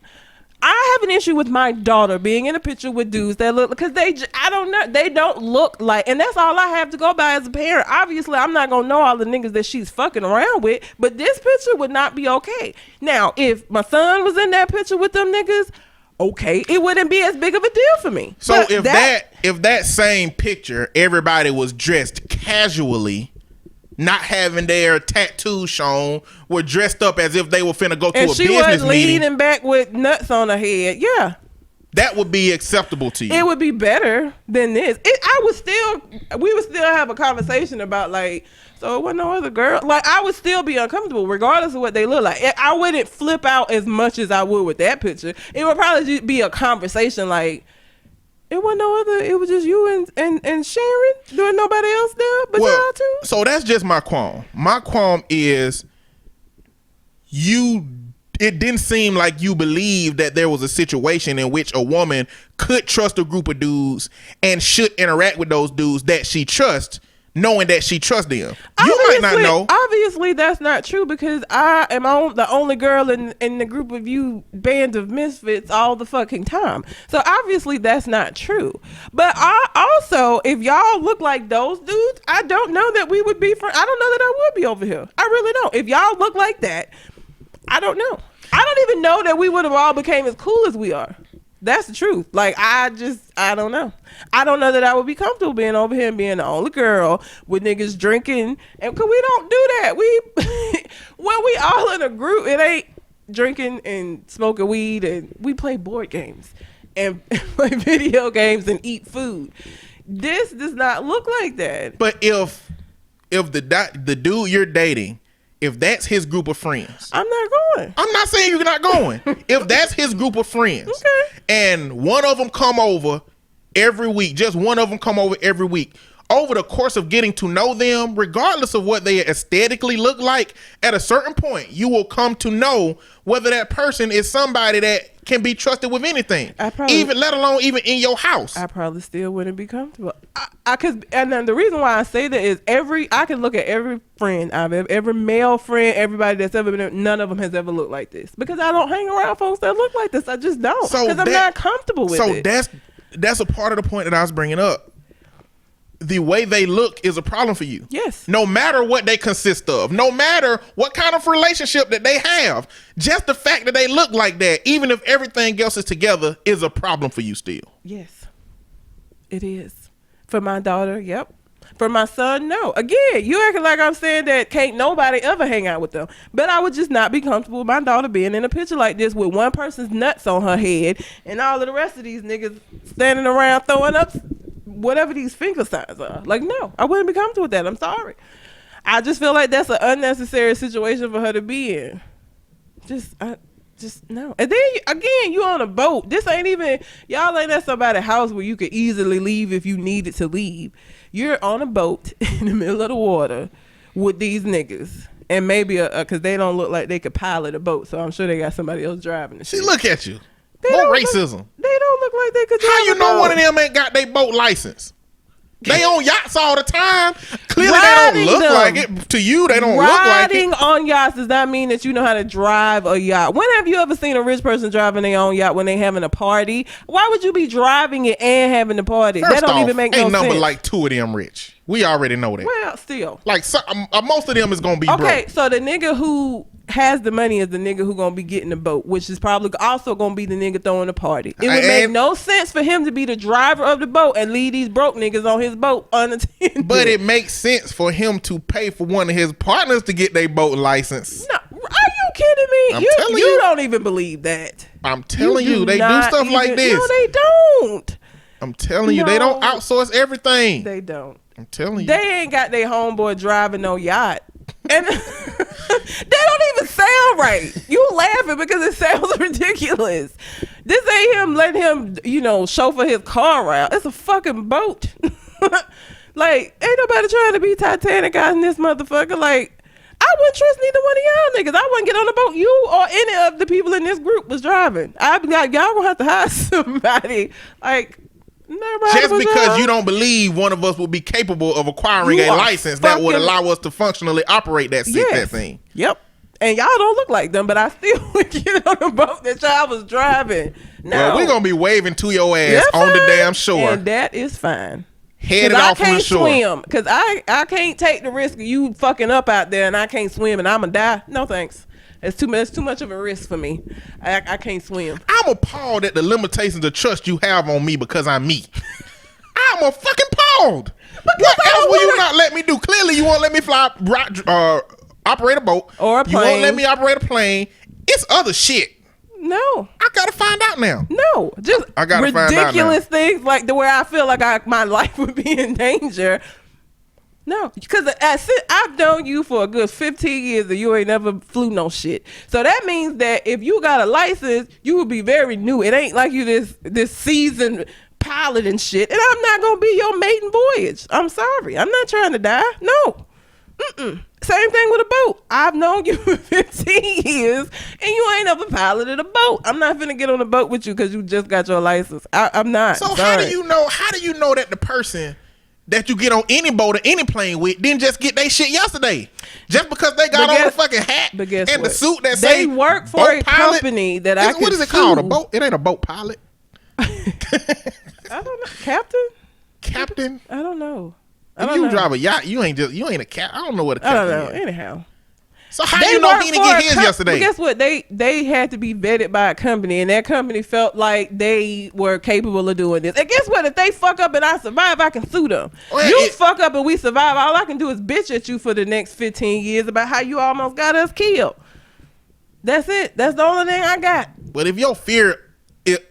I have an issue with my daughter being in a picture with dudes that look, because I don't know, they don't look like, and that's all I have to go by as a parent. Obviously, I'm not gonna know all the niggas that she's fucking around with, but this picture would not be okay. Now, if my son was in that picture with them niggas, okay, it wouldn't be as big of a deal for me. So if that same picture, everybody was dressed casually, not having their tattoos shown, were dressed up as if they were finna go to a business meeting. And she was leaning back with nuts on her head. Yeah. That would be acceptable to you. It would be better than this. We would still have a conversation about like, so it wasn't no other girl. Like, I would still be uncomfortable regardless of what they look like. I wouldn't flip out as much as I would with that picture. It would probably just be a conversation like, it wasn't no other. It was just you and Sharon. There was nobody else there but y'all two. So that's just my qualm. My qualm is it didn't seem like you believed that there was a situation in which a woman could trust a group of dudes and should interact with those dudes that she trusts, knowing that she trusts them. You might not know. Obviously, that's not true because I am the only girl in the group of you band of misfits all the fucking time. So obviously, that's not true. But I also, if y'all look like those dudes, I don't know that we would be friends. I don't know that I would be over here. I really don't. If y'all look like that, I don't know. I don't even know that we would have all became as cool as we are. That's the truth. Like, I don't know. I don't know that I would be comfortable being over here and being the only girl with niggas drinking. And cause we don't do that. When we all in a group, it ain't drinking and smoking weed, and we play board games and play video games and eat food. This does not look like that. But if the dude you're dating, if that's his group of friends, I'm not going. I'm not saying you're not going. If that's his group of friends, okay, and one of them come over every week, just one of them come over every week, over the course of getting to know them, regardless of what they aesthetically look like, at a certain point, you will come to know whether that person is somebody that can be trusted with anything, let alone even in your house. I probably still wouldn't be comfortable. And then the reason why I say that is I can look at every friend every male friend, everybody that's ever been, none of them has ever looked like this because I don't hang around folks that look like this. I just don't, because I'm not comfortable with it. So that's a part of the point that I was bringing up. The way they look is a problem for you. Yes. No matter what they consist of, no matter what kind of relationship that they have, just the fact that they look like that, even if everything else is together, is a problem for you still. Yes, it is. For my daughter, yep. For my son, no. Again, you acting like I'm saying that can't nobody ever hang out with them. But I would just not be comfortable with my daughter being in a picture like this with one person's nuts on her head and all of the rest of these niggas standing around throwing up whatever these finger signs are. Like, no, I wouldn't be comfortable with that. I'm sorry. I just feel like that's an unnecessary situation for her to be in. Just no. And then again, you on a boat. This ain't even, y'all ain't at somebody's house where you could easily leave if you needed to leave. You're on a boat in the middle of the water with these niggas. And maybe because they don't look like they could pilot a boat, so I'm sure they got somebody else driving the shit. See, look at you. More racism. They don't look like they could drive. How you know one of them ain't got their boat license? They on yachts all the time. Clearly they don't look like it. To you, they don't look like it. Riding on yachts does not mean that you know how to drive a yacht. When have you ever seen a rich person driving their own yacht when they having a party? Why would you be driving it and having a party? First that don't off, even make no sense. Ain't number like two of them rich. We already know that. Well, still. Like most of them is going to be broke. Okay, so the nigga who has the money is the nigga who gonna be getting the boat, which is probably also gonna be the nigga throwing the party. It would make no sense for him to be the driver of the boat and leave these broke niggas on his boat unattended. But it makes sense for him to pay for one of his partners to get their boat license. No, are you kidding me? You don't even believe that. I'm telling you, they do stuff like this. No, they don't. I'm telling you, they don't outsource everything. They don't. I'm telling you. They ain't got their homeboy driving no yacht. And they don't even sound right. You laughing because it sounds ridiculous. This ain't him letting him, chauffeur his car out. It's a fucking boat. Like, ain't nobody trying to be Titanic out in this motherfucker. Like, I wouldn't trust neither one of y'all niggas. I wouldn't get on the boat you or any of the people in this group was driving. I'd be like, y'all gonna have to hire somebody. Like, just because you don't believe one of us will be capable of acquiring a license that would allow us to functionally operate that thing. Yep. And y'all don't look like them, but I still would get on the boat that y'all was driving. No, we're gonna be waving to your ass on the damn shore. And that is fine. Headed off from the shore. I can't swim because I can't take the risk of you fucking up out there and I can't swim and I'm gonna die. No thanks. It's too much of a risk for me. I can't swim. I'm appalled at the limitations of trust you have on me because I'm me. I'm a fucking appalled. What else will you not let me do? Clearly, you won't let me operate a boat or a plane. You won't let me operate a plane. It's other shit. No, No. I gotta find out now. No. Just I gotta find out now. ridiculous things like the where I feel like my life would be in danger. No, because I've known you for a good 15 years and you ain't never flew no shit. So that means that if you got a license, you would be very new. It ain't like you this seasoned pilot and shit. And I'm not going to be your maiden voyage. I'm sorry. I'm not trying to die. No. Same thing with a boat. I've known you for 15 years and you ain't ever piloted a boat. I'm not finna get on a boat with you because you just got your license. I'm not. So sorry. how do you know that the person that you get on any boat or any plane with didn't just get their shit yesterday? Just because they got on the fucking hat and what? the suit that they say work for a pilot? company that I could What is it called? A boat? It ain't a boat pilot. I don't know. Captain? I don't know. If you drive a yacht, you ain't a cat. I don't know what a captain is. I don't know. Anyhow. So how do you know he didn't get his yesterday? But guess what? They had to be vetted by a company, and that company felt like they were capable of doing this. And guess what? If they fuck up and I survive, I can sue them. Fuck up and we survive, all I can do is bitch at you for the next 15 years about how you almost got us killed. That's it. That's the only thing I got. But if your fear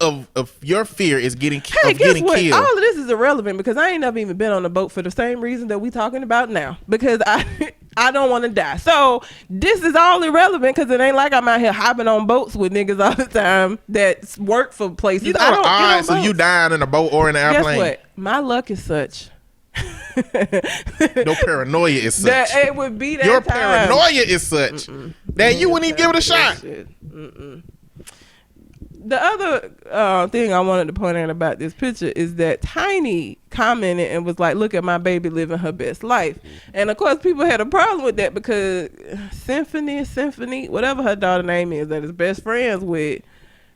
of your fear is getting guess getting what? killed, all of this is irrelevant because I ain't never even been on a boat for the same reason that we talking about now. Because I don't want to die. So this is all irrelevant because it ain't like I'm out here hopping on boats with niggas all the time that work for places. You know, I don't all right, get so on you boats. dying in a boat or in an airplane. Guess what? My luck is such. No paranoia is such. That it would be that Your time. paranoia is such that you wouldn't even give it a shot. The other thing I wanted to point out about this picture is that Tiny commented and was like, look at my baby living her best life. And of course people had a problem with that because Symphony, whatever her daughter name is, that is best friends with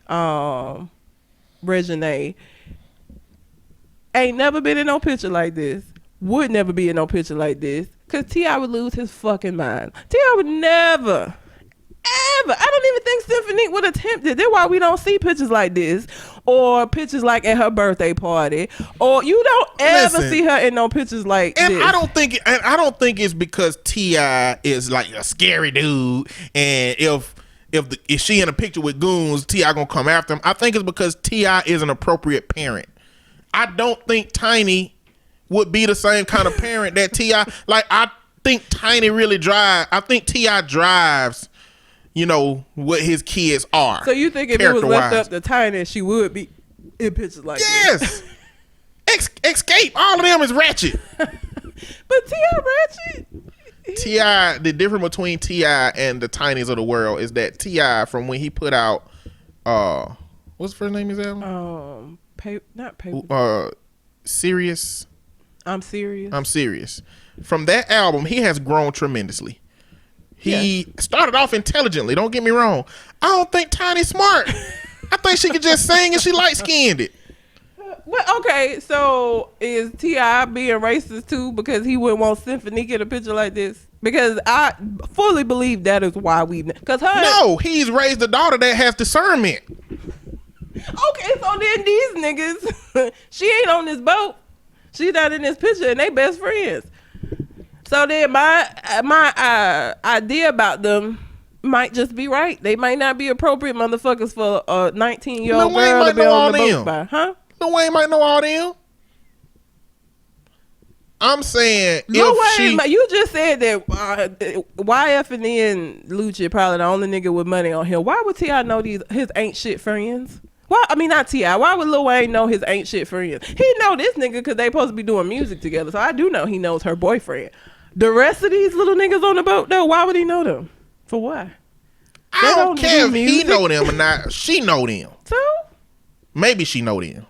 Reginae, ain't never been in no picture like this, would never be in no picture like this, because T.I. would lose his fucking mind. T.I. would never, ever, I don't even think Symphony would attempt it. That's why we don't see pictures like this, or pictures like at her birthday party, or you don't ever see her in no pictures like and this. I don't think it's because T.I. is like a scary dude, and if she in a picture with goons, T.I. gonna come after him. I think it's because T.I. is an appropriate parent. I don't think Tiny would be the same kind of parent that T.I. like. I think Tiny really drives. I think T.I. drives, you know, what his kids are. So you think if it was left up to Tiny, she would be in pictures like this? Yes. Escape. All of them is ratchet. But T.I. ratchet? T.I. the difference between T.I. and the Tinies of the world is that T.I. from when he put out what's the first name of his album? Not paper. Serious. I'm serious. From that album, he has grown tremendously. He started off intelligently. Don't get me wrong. I don't think Tiny's smart. I think she could just sing and she light skinned it. Well, okay, so is T.I. being racist too because he wouldn't want Symphony get a picture like this? Because I fully believe that is why No, he's raised a daughter that has discernment. Okay, so then these niggas, she ain't on this boat. She's not in this picture, and they best friends. So then my idea about them might just be right. They might not be appropriate motherfuckers for a 19-year-old girl to be on the boat by, huh? Lil Wayne might know all them. I'm saying you just said that YF and Lucci probably the only nigga with money on him. Why would T.I. know his ain't shit friends? Why? I mean, not T.I. Why would Lil Wayne know his ain't shit friends? He know this nigga because they supposed to be doing music together. So I do know he knows her boyfriend. The rest of these little niggas on the boat, though, why would he know them? For what? I don't care if he know them or not. She know them. So? Maybe she know them.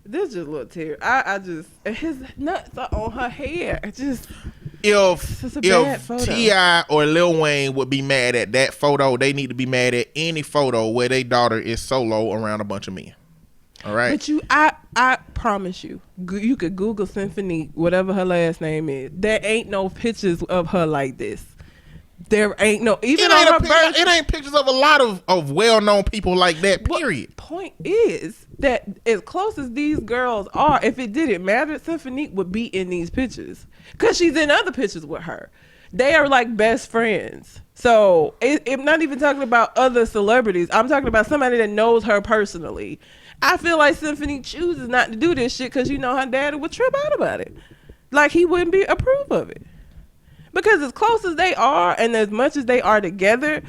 This just look terrible. I just, his nuts are on her hair. If T.I. or Lil Wayne would be mad at that photo, they need to be mad at any photo where their daughter is solo around a bunch of men. All right. But I promise you could Google Symphony, whatever her last name is. There ain't no pictures of her like this. There ain't no even on her birth. It ain't pictures of a lot of well-known people like that. Period. Point is that as close as these girls are, if it didn't matter, Symphony would be in these pictures because she's in other pictures with her. They are like best friends. So I'm not even talking about other celebrities. I'm talking about somebody that knows her personally. I feel like Symphony chooses not to do this shit because you know her daddy would trip out about it. Like he wouldn't be approve of it. Because as close as they are and as much as they are together,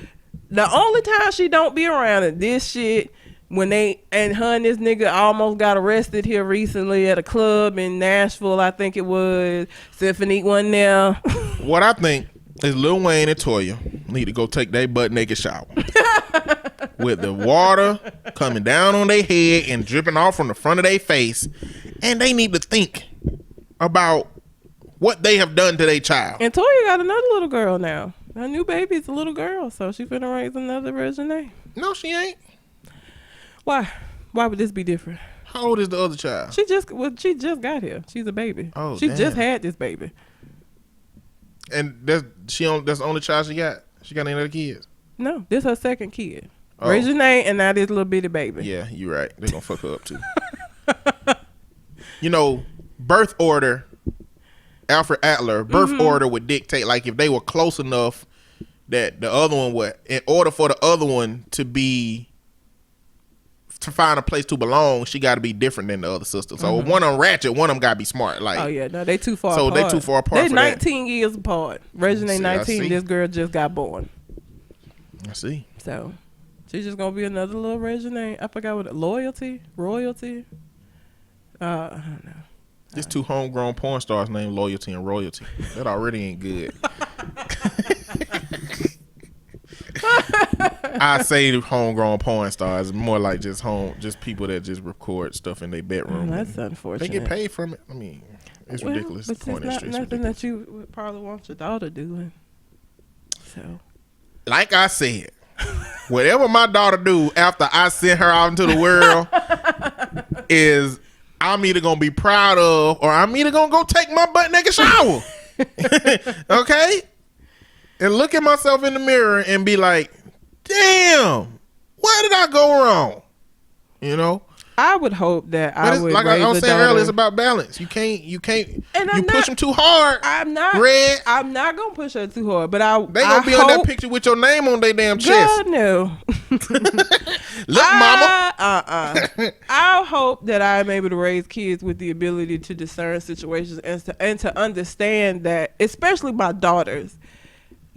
the only time she don't be around is this shit when they and her and this nigga almost got arrested here recently at a club in Nashville, I think it was. Symphony wasn't there. What I think is Lil Wayne and Toya need to go take their butt naked shower. With the water coming down on their head and dripping off from the front of their face. And they need to think about what they have done to their child. And Toya got another little girl now. Her new baby's a little girl, so she finna raise another Regine. No, she ain't. Why? Why would this be different? How old is the other child? She just got here. She's a baby. Oh, she damn. just had this baby. And that's the only child she got? She got any other kids? No, this her second kid. Oh. Regine and now this little bitty baby. Yeah, you're right. They're gonna fuck her up too. You know, birth order, Alfred Adler, birth order would dictate, like, if they were close enough that the other one would, in order for the other one to find a place to belong, she got to be different than the other sister. So one of them ratchet, one of them got to be smart. Like, oh yeah, no, they too far. So apart. they too far apart. They for 19 years apart. Regine See, 19. This girl just got born. I see. So she's just gonna be another little Regine. I forgot what royalty. I don't know. There's two homegrown porn stars named Loyalty and Royalty. That already ain't good. I say homegrown porn stars, more like just people that just record stuff in their bedroom. That's unfortunate. They get paid from it. I mean, it's ridiculous. But The point it's is not just nothing ridiculous. that you would probably want your daughter doing. So, Like I said, whatever my daughter do after I send her out into the world is I'm either gonna be proud of or I'm either gonna go take my butt naked shower. Okay? And look at myself in the mirror and be like, damn, where did I go wrong? You know? I would hope that I would like raise I was a saying daughter. earlier, it's about balance. You can't And you push them too hard. I'm not. Red. I'm not gonna push her too hard. But They gonna be on that picture with your name on their damn chest. God no. Look, mama. I hope that I'm able to raise kids with the ability to discern situations and to understand that, especially my daughters.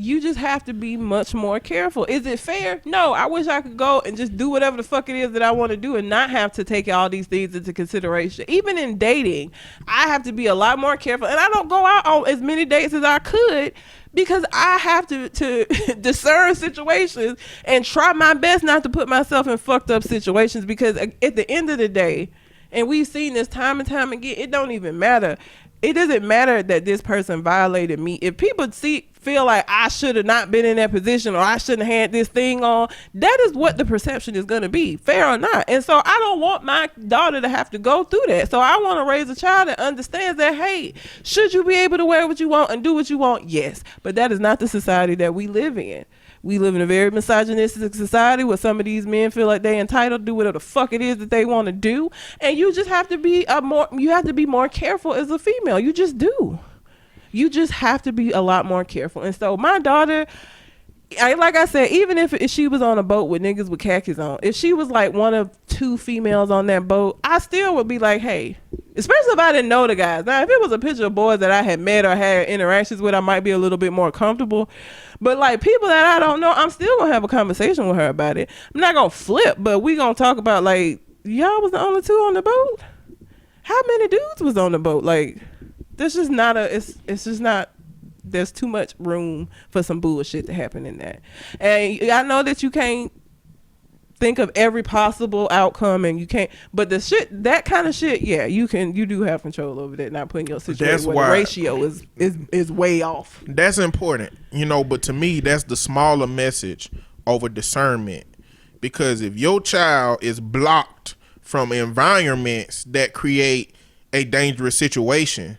You just have to be much more careful. Is it fair? No. I wish I could go and just do whatever the fuck it is that I want to do and not have to take all these things into consideration. Even in dating, I have to be a lot more careful. And I don't go out on as many dates as I could because I have to discern situations and try my best not to put myself in fucked up situations, because at the end of the day, and we've seen this time and time again, it don't even matter. It doesn't matter that this person violated me. If people feel like I should have not been in that position or I shouldn't have had this thing on, that is what the perception is going to be, fair or not. And so I don't want my daughter to have to go through that. So I want to raise a child that understands that, hey, should you be able to wear what you want and do what you want? Yes. But that is not the society that we live in. We live in a very misogynistic society where some of these men feel like they're entitled to do whatever the fuck it is that they want to do. And you just have to be more careful as a female. You just do. You just have to be a lot more careful. And so my daughter, like I said, even if she was on a boat with niggas with khakis on, if she was like one of two females on that boat, I still would be like, hey, especially if I didn't know the guys. Now, if it was a picture of boys that I had met or had interactions with, I might be a little bit more comfortable. But like people that I don't know, I'm still gonna have a conversation with her about it. I'm not gonna flip, but we gonna talk about, like, y'all was the only two on the boat? How many dudes was on the boat? Like, there's just not it's just not, there's too much room for some bullshit to happen in that. And I know that you can't think of every possible outcome, and you can't, but the shit, that kind of shit, yeah, you do have control over that, not putting your situation where the ratio is way off. That's important, you know, but to me, that's the smaller message over discernment. Because if your child is blocked from environments that create a dangerous situation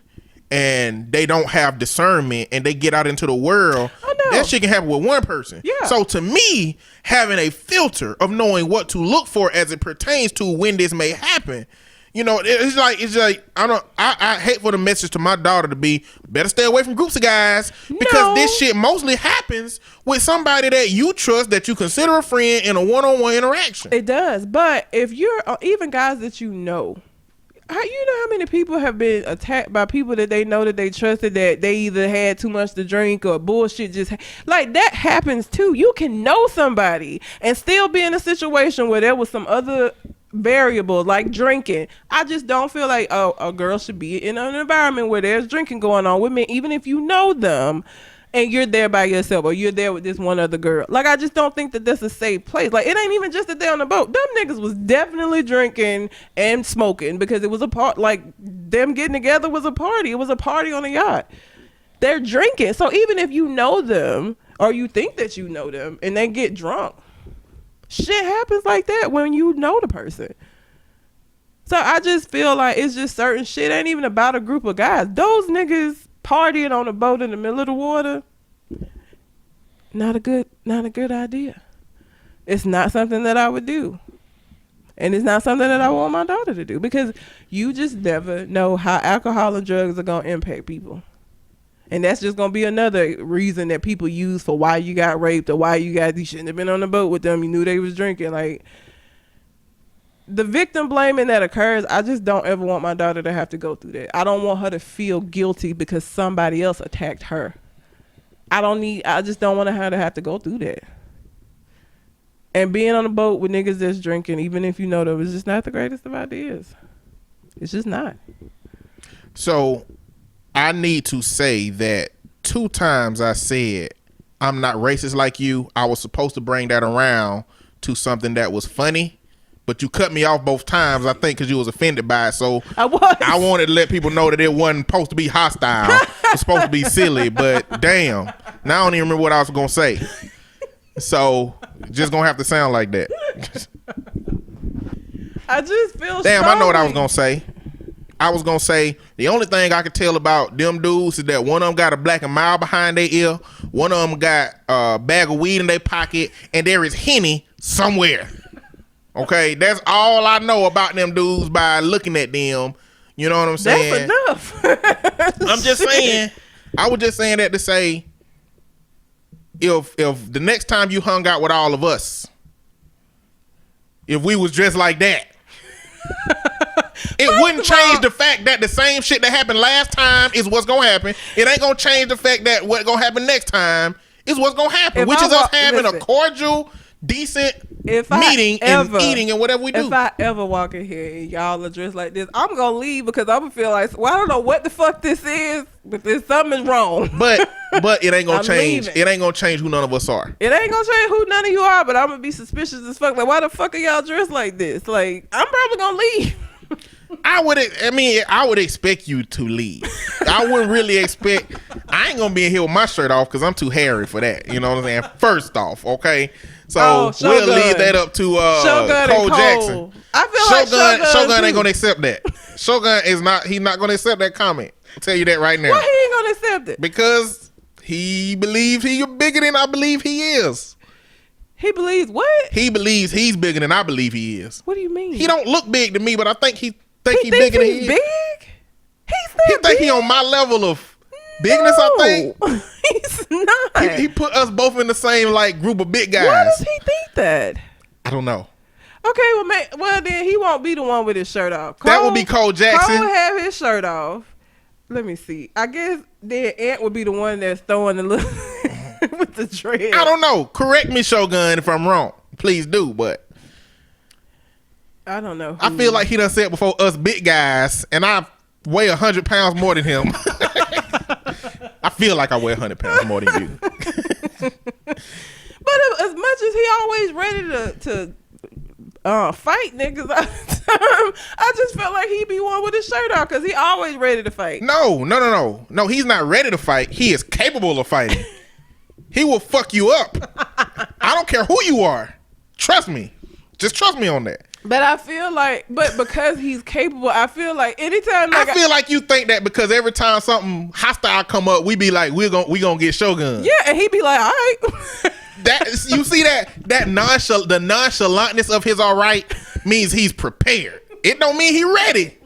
and they don't have discernment and they get out into the world, that shit can happen with one person. Yeah. So to me, having a filter of knowing what to look for as it pertains to when this may happen, You know, it's like I hate for the message to my daughter to be better stay away from groups of guys because this shit mostly happens with somebody that you trust, that you consider a friend in a one-on-one interaction. It does, but if you're even guys that you know how many people have been attacked by people that they know that they trusted, that they either had too much to drink or bullshit like that happens too. You can know somebody and still be in a situation where there was some other variable like drinking. I just don't feel like a girl should be in an environment where there's drinking going on with men, even if you know them and you're there by yourself or you're there with this one other girl. Like, I just don't think that that's a safe place. Like, it ain't even just that they're on the boat. Them niggas was definitely drinking and smoking because it was a part. Like, them getting together was a party. It was a party on a yacht. They're drinking. So even if you know them or you think that you know them and they get drunk, shit happens like that when you know the person. So I just feel like it's just certain shit ain't even about a group of guys. Those niggas partying on a boat in the middle of the water, not a good idea. It's not something that I would do. And it's not something that I want my daughter to do because you just never know how alcohol and drugs are going to impact people. And that's just going to be another reason that people use for why you got raped or why you shouldn't have been on the boat with them. You knew they was drinking. Like, the victim blaming that occurs, I just don't ever want my daughter to have to go through that. I don't want her to feel guilty because somebody else attacked her. I just don't want her to have to go through that. And being on a boat with niggas that's drinking, even if you know them, is just not the greatest of ideas. It's just not. So I need to say that 2 times I said I'm not racist like you. I was supposed to bring that around to something that was funny. But you cut me off both times, I think, because you was offended by it. So I wanted to let people know that it wasn't supposed to be hostile. It was supposed to be silly. But damn, now I don't even remember what I was going to say. So just going to have to sound like that. I just feel damn, strongly. I know what I was going to say. I was going to say the only thing I could tell about them dudes is that one of them got a Black and Mild behind their ear. One of them got a bag of weed in their pocket. And there is Henny somewhere. Okay, that's all I know about them dudes by looking at them. You know what I'm saying? That's enough. I'm just saying. I was just saying that to say, if the next time you hung out with all of us, if we was dressed like that, it wouldn't change the fact that the same shit that happened last time is what's gonna happen. It ain't gonna change the fact that what's gonna happen next time is what's gonna happen, which is us having a cordial, decent meeting and eating and whatever we do. If I ever walk in here and y'all are dressed like this, I'm gonna leave because I'm gonna feel like, well, I don't know what the fuck this is, but there's something wrong. But it ain't gonna change. Leaving. It ain't gonna change who none of us are. It ain't gonna change who none of you are. But I'm gonna be suspicious as fuck. Like, why the fuck are y'all dressed like this? Like, I'm probably gonna leave. I would expect you to leave. I wouldn't really expect. I ain't gonna be in here with my shirt off because I'm too hairy for that. You know what I'm saying? First off, okay. So we'll leave that up to Cole Jackson. I feel like Shogun ain't gonna accept that. Shogun is not. He's not gonna accept that comment. I'll tell you that right now. Why he ain't gonna accept it? Because he believes he's bigger than I believe he is. He believes what? He believes he's bigger than I believe he is. What do you mean? He don't look big to me, but I think he bigger than he is. Big? He think he on my level of bigness. No, I think he's not. He put us both in the same like group of big guys. Why does he think that? I don't know. Okay, well then he won't be the one with his shirt off. That would be Cole Jackson. Cole would have his shirt off. Let me see. I guess then Ant would be the one that's throwing the little with the dread. I don't know. Correct me, Shogun, if I'm wrong. Please do, but I don't know. I feel like he done said before us big guys, and I weigh 100 pounds more than him. I feel like I weigh 100 pounds more than you. But as much as he always ready to fight niggas all the time, I just felt like he'd be one with his shirt off because he always ready to fight. No, he's not ready to fight. He is capable of fighting. He will fuck you up. I don't care who you are. Trust me. Just trust me on that. But I feel like, because he's capable, I feel like anytime. Like I feel like you think that because every time something hostile come up, we be like, we gonna get Shogun. Yeah, and he be like, all right. That you see the nonchalantness of his all right means he's prepared. it don't mean he ready.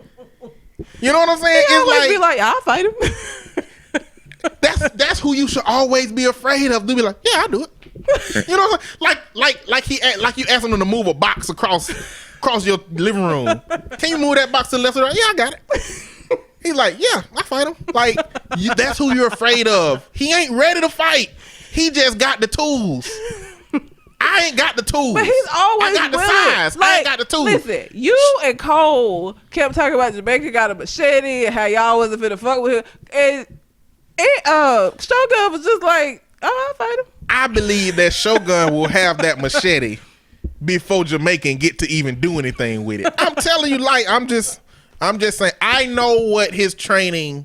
You know what I'm saying? He always be It's like, I'll fight him. that's who you should always be afraid of. Do be like, yeah, I'll do it. You know what I'm saying? Like you asking him to move a box across your living room. Can you move that box to the left or right? Yeah, I got it. He's like, yeah, I fight him. Like, that's who you're afraid of. He ain't ready to fight. He just got the tools. I ain't got the tools. But he's always I got the willing. size. I ain't got the tools. Listen, you and Cole kept talking about Jamaica got a machete and how y'all wasn't finna fuck with him. And Shogun was just like, oh, I'll fight him. I believe that Shogun will have that machete before Jamaica can get to even do anything with it. I'm telling you, like, I'm just saying, I know what his training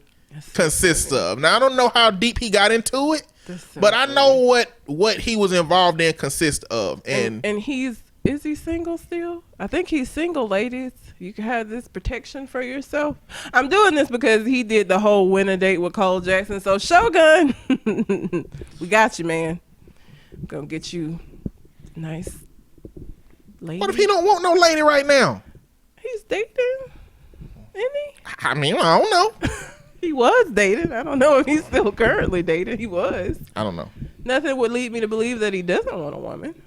consists of. Now, I don't know how deep he got into it, but I know what he was involved in consists of. And is he single still? I think he's single, ladies. You can have this protection for yourself. I'm doing this because he did the whole winter date with Cole Jackson. So Shogun, we got you, man. I'm gonna get you nice lady. What if he don't want no lady right now? He's dating, isn't he? I mean, I don't know. He was dating. I don't know if he's still currently dating. He was. I don't know. Nothing would lead me to believe that he doesn't want a woman.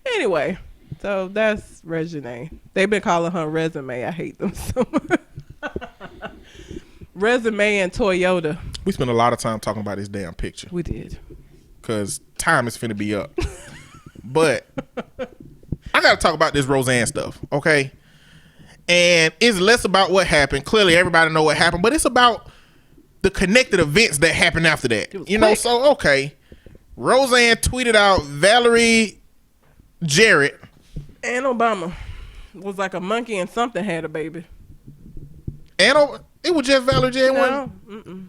Anyway, so that's Regine. They've been calling her Resume. I hate them so much. Resume and Toyota. We spent a lot of time talking about this damn picture. We did. Because time is finna be up. But I got to talk about this Roseanne stuff, okay? And it's less about what happened. Clearly, everybody know what happened. But it's about the connected events that happened after that. You know, so, okay. Roseanne tweeted out Valerie Jarrett. And Obama was like a monkey and something had a baby. And it was just Valerie Jarrett. No,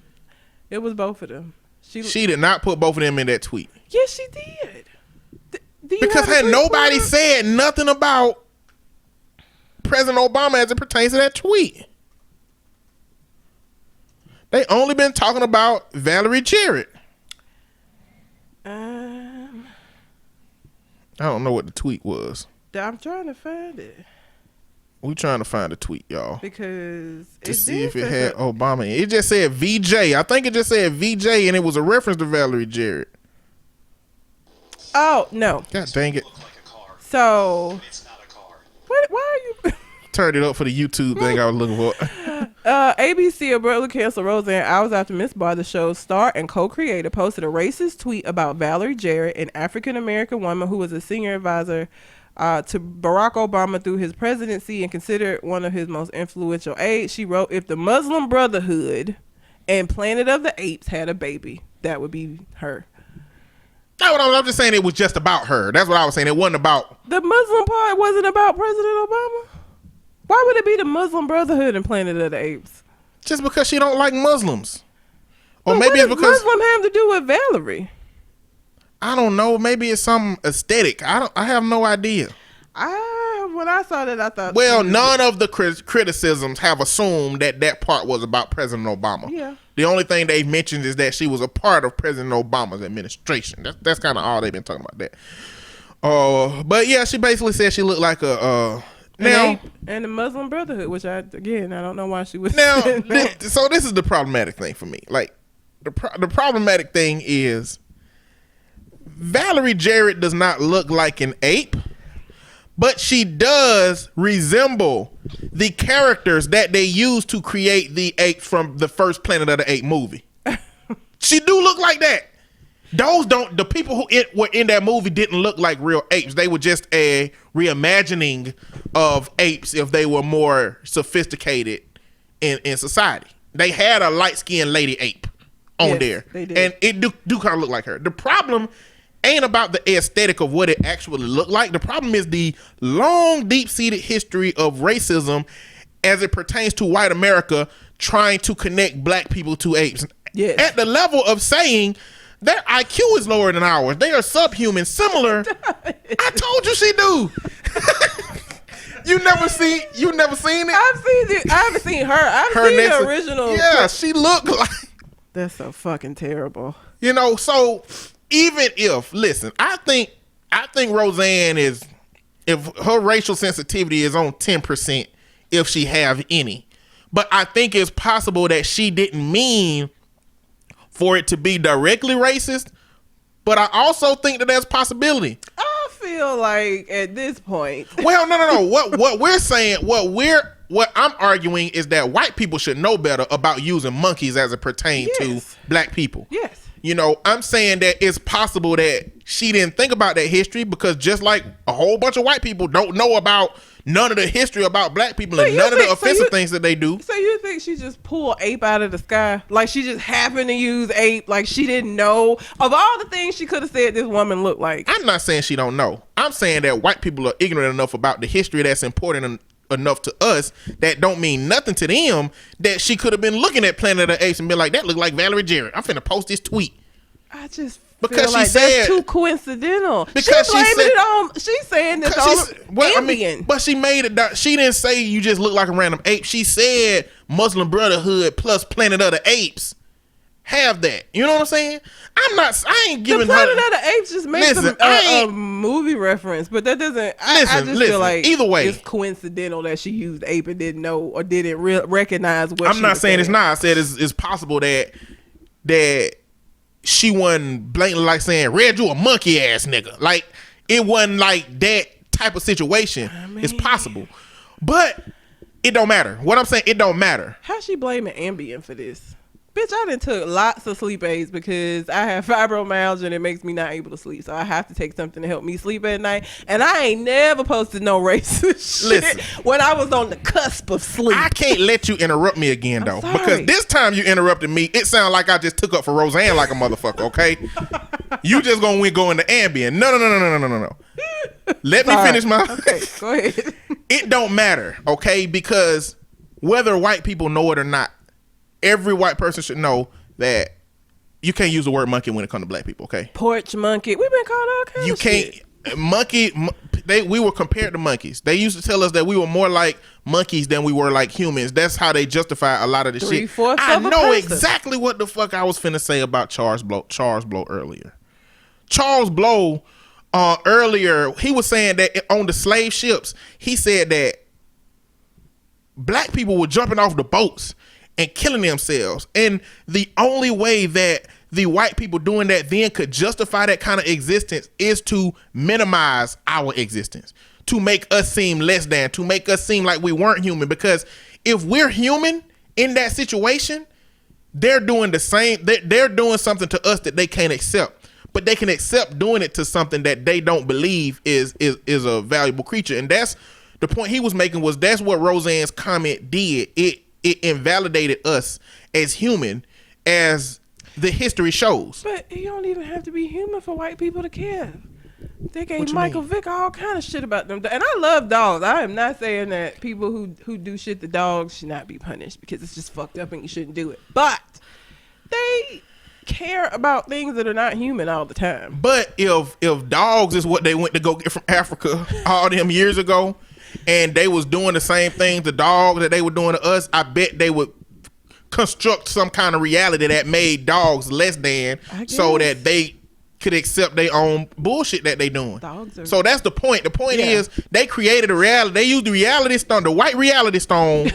it was both of them. She did not put both of them in that tweet. Yes, she did. Because had nobody said nothing about President Obama as it pertains to that tweet. They only been talking about Valerie Jarrett. I don't know what the tweet was. I'm trying to find it. We trying to find a tweet, y'all. Because to see if it had Obama. It just said VJ. I think it just said VJ and it was a reference to Valerie Jarrett. Oh, no. God dang it. So, why are you... Turned it up for the YouTube thing I was looking for. ABC abruptly canceled Roseanne hours after Miss Barr, the show's star and co-creator, posted a racist tweet about Valerie Jarrett, an African-American woman who was a senior advisor to Barack Obama through his presidency and considered one of his most influential aides. She wrote, if the Muslim Brotherhood and Planet of the Apes had a baby, that would be her. I'm just saying it was just about her. That's what I was saying. It wasn't about... The Muslim part wasn't about President Obama? Why would it be the Muslim Brotherhood and Planet of the Apes? Just because she don't like Muslims. Or but maybe it's because... Muslim have to do with Valerie? I don't know. Maybe it's some aesthetic. I have no idea. When I saw that, I thought... Well, none of the criticisms have assumed that part was about President Obama. Yeah. The only thing they mentioned is that she was a part of President Obama's administration. That's kind of all they've been talking about that. But yeah, she basically said she looked like a... Now, and the Muslim Brotherhood, which I don't know why she was... Now, so this is the problematic thing for me. Like, the problematic thing is Valerie Jarrett does not look like an ape, but she does resemble the characters that they used to create the apes from the first Planet of the Apes movie. She do look like that. The people who were in that movie didn't look like real apes. They were just a reimagining of apes if they were more sophisticated in society. They had a light-skinned lady ape on there. They did. And it do kind of look like her. The problem ain't about the aesthetic of what it actually looked like. The problem is the long, deep-seated history of racism as it pertains to white America trying to connect black people to apes. Yes. At the level of saying... their IQ is lower than ours. They are subhuman, similar. I told you she do. You never seen it? I've seen it. I haven't seen her. I've seen the original. Yeah, she looked like... That's so fucking terrible. You know, so even if... Listen, I think Roseanne is if her racial sensitivity is on 10%, if she have any. But I think it's possible that she didn't mean for it to be directly racist. But I also think that there's possibility. I feel like at this point. Well, no. What we're saying, what I'm arguing is that white people should know better about using monkeys as it pertains to black people. Yes. You know, I'm saying that it's possible that she didn't think about that history, because just like a whole bunch of white people don't know about none of the history about black people and none of the offensive things that they do. So you think she just pulled ape out of the sky? Like she just happened to use ape? Like she didn't know? Of all the things she could have said this woman looked like. I'm not saying she don't know. I'm saying that white people are ignorant enough about the history that's important enough to us that don't mean nothing to them, that she could have been looking at Planet of the Apes and be like, that look like Valerie Jarrett. I'm finna post this tweet. I just because feel she like said that's too coincidental. Because she's blaming it on. She's saying this on Ambien. But she made it. She didn't say you just look like a random ape. She said Muslim Brotherhood plus Planet of the Apes have that. You know what I'm saying? I ain't giving the Planet her. of the Apes just makes a movie reference, but that doesn't. I just feel like either way, it's coincidental that she used ape and didn't know or didn't recognize what. I'm not saying it's not. I said it's possible that she wasn't blatantly like saying, "Red, you a monkey ass nigga." Like it wasn't like that type of situation. It's possible, but it don't matter. What I'm saying, it don't matter. How's she blaming Ambien for this? Bitch, I done took lots of sleep aids because I have fibromyalgia and it makes me not able to sleep. So I have to take something to help me sleep at night. And I ain't never posted no racist shit when I was on the cusp of sleep. I can't let you interrupt me again, though. Because this time you interrupted me, it sounded like I just took up for Roseanne like a motherfucker, okay? You just gonna go into Ambien. No. Let me finish my... Okay, go ahead. It don't matter, okay? Because whether white people know it or not, every white person should know that you can't use the word monkey when it comes to black people, okay? Porch monkey. We've been called all kinds of shit. You can't... Monkey... we were compared to monkeys. They used to tell us that we were more like monkeys than we were like humans. That's how they justify a lot of the shit. I know exactly what the fuck I was finna say about Charles Blow earlier. Charles Blow earlier, he was saying that on the slave ships, he said that black people were jumping off the boats and killing themselves. And the only way that the white people doing that then could justify that kind of existence is to minimize our existence, to make us seem less than, to make us seem like we weren't human. Because if we're human in that situation, they're doing the same. They're doing something to us that they can't accept, but they can accept doing it to something that they don't believe is a valuable creature. And that's the point he was making, was that's what Roseanne's comment did. It invalidated us as human, as the history shows. But you don't even have to be human for white people to care. They gave Michael Vick all kind of shit about them. And I love dogs. I am not saying that people who do shit to dogs should not be punished, because it's just fucked up and you shouldn't do it. But they care about things that are not human all the time. But if dogs is what they went to go get from Africa all them years ago, and they was doing the same thing to dogs that they were doing to us, I bet they would construct some kind of reality that made dogs less than, so that they could accept their own bullshit that they doing. So that's the point. The point is they created a reality. They used the reality stone, the white reality stone,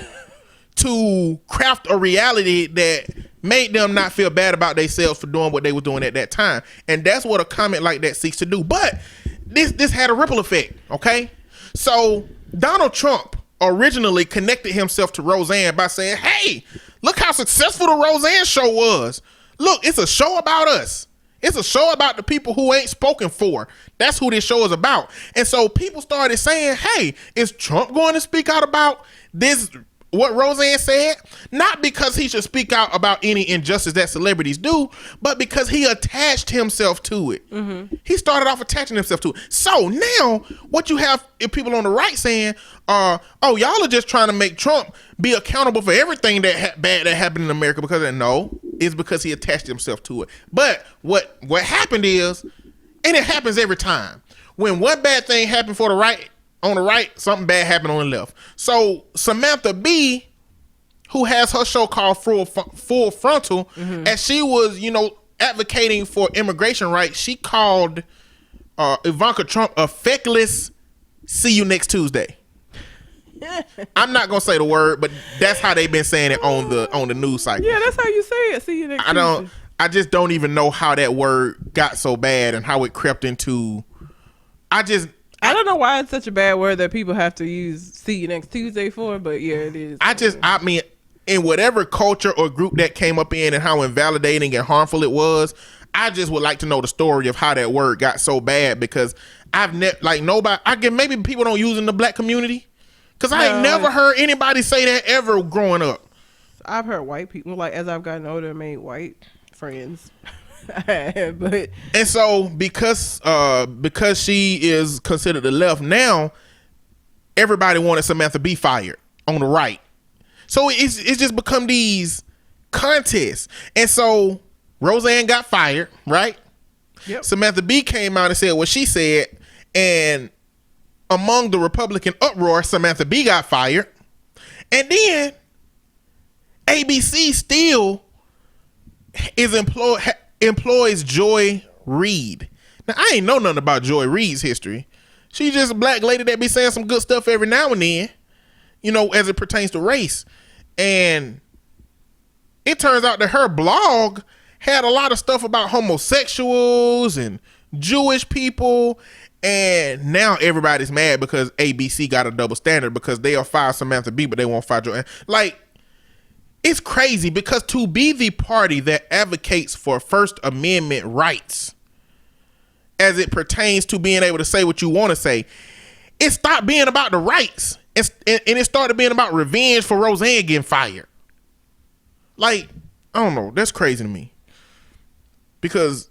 to craft a reality that made them not feel bad about themselves for doing what they were doing at that time. And that's what a comment like that seeks to do. But this had a ripple effect, okay? So Donald Trump originally connected himself to Roseanne by saying, hey, look how successful the Roseanne show was. Look, it's a show about us. It's a show about the people who ain't spoken for. That's who this show is about. And so people started saying, hey, is Trump going to speak out about this, what Roseanne said? Not because he should speak out about any injustice that celebrities do, but because he attached himself to it. Mm-hmm. He started off attaching himself to it. So now what you have people on the right saying, oh, y'all are just trying to make Trump be accountable for everything that bad that happened in America, because no, it's because he attached himself to it. But what happened is, and it happens every time, when one bad thing happened for the right, on the right, something bad happened on the left. So Samantha Bee, who has her show called Full Frontal, mm-hmm. as she was, advocating for immigration rights, she called Ivanka Trump a feckless See you next Tuesday. I'm not gonna say the word, but that's how they've been saying it on the news cycle. Yeah, that's how you say it. See you next Tuesday. I just don't even know how that word got so bad and how it crept into. I don't know why it's such a bad word that people have to use "see you next Tuesday" for, but yeah, it is. I mean, in whatever culture or group that came up in and how invalidating and harmful it was, I just would like to know the story of how that word got so bad, because I've nobody. I get maybe people don't use it in the black community, because I ain't never heard anybody say that ever growing up. I've heard white people, like, as I've gotten older, made white friends. But and so because she is considered the left now, everybody wanted Samantha B fired on the right. So it's just become these contests. And so Roseanne got fired, right? Yep. Samantha B came out and said what she said, and among the Republican uproar, Samantha B got fired. And then ABC still employs Joy Reid. Now, I ain't know nothing about Joy Reid's history. She's just a black lady that be saying some good stuff every now and then, you know, as it pertains to race. And it turns out that her blog had a lot of stuff about homosexuals and Jewish people. And now everybody's mad because ABC got a double standard, because they'll fire Samantha B, but they won't fire Joy. Like, it's crazy, because to be the party that advocates for First Amendment rights as it pertains to being able to say what you want to say, it stopped being about the rights, and it started being about revenge for Roseanne getting fired. Like, I don't know. That's crazy to me. Because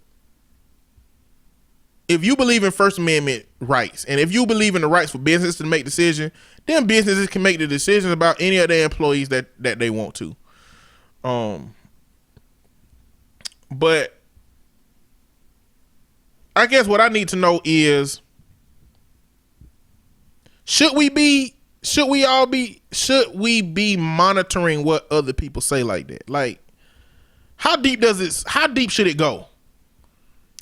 if you believe in First Amendment rights, and if you believe in the rights for businesses to make decisions, then businesses can make the decisions about any of their employees that they want to. But I guess what I need to know is, should we be monitoring what other people say like that? Like, how deep should it go?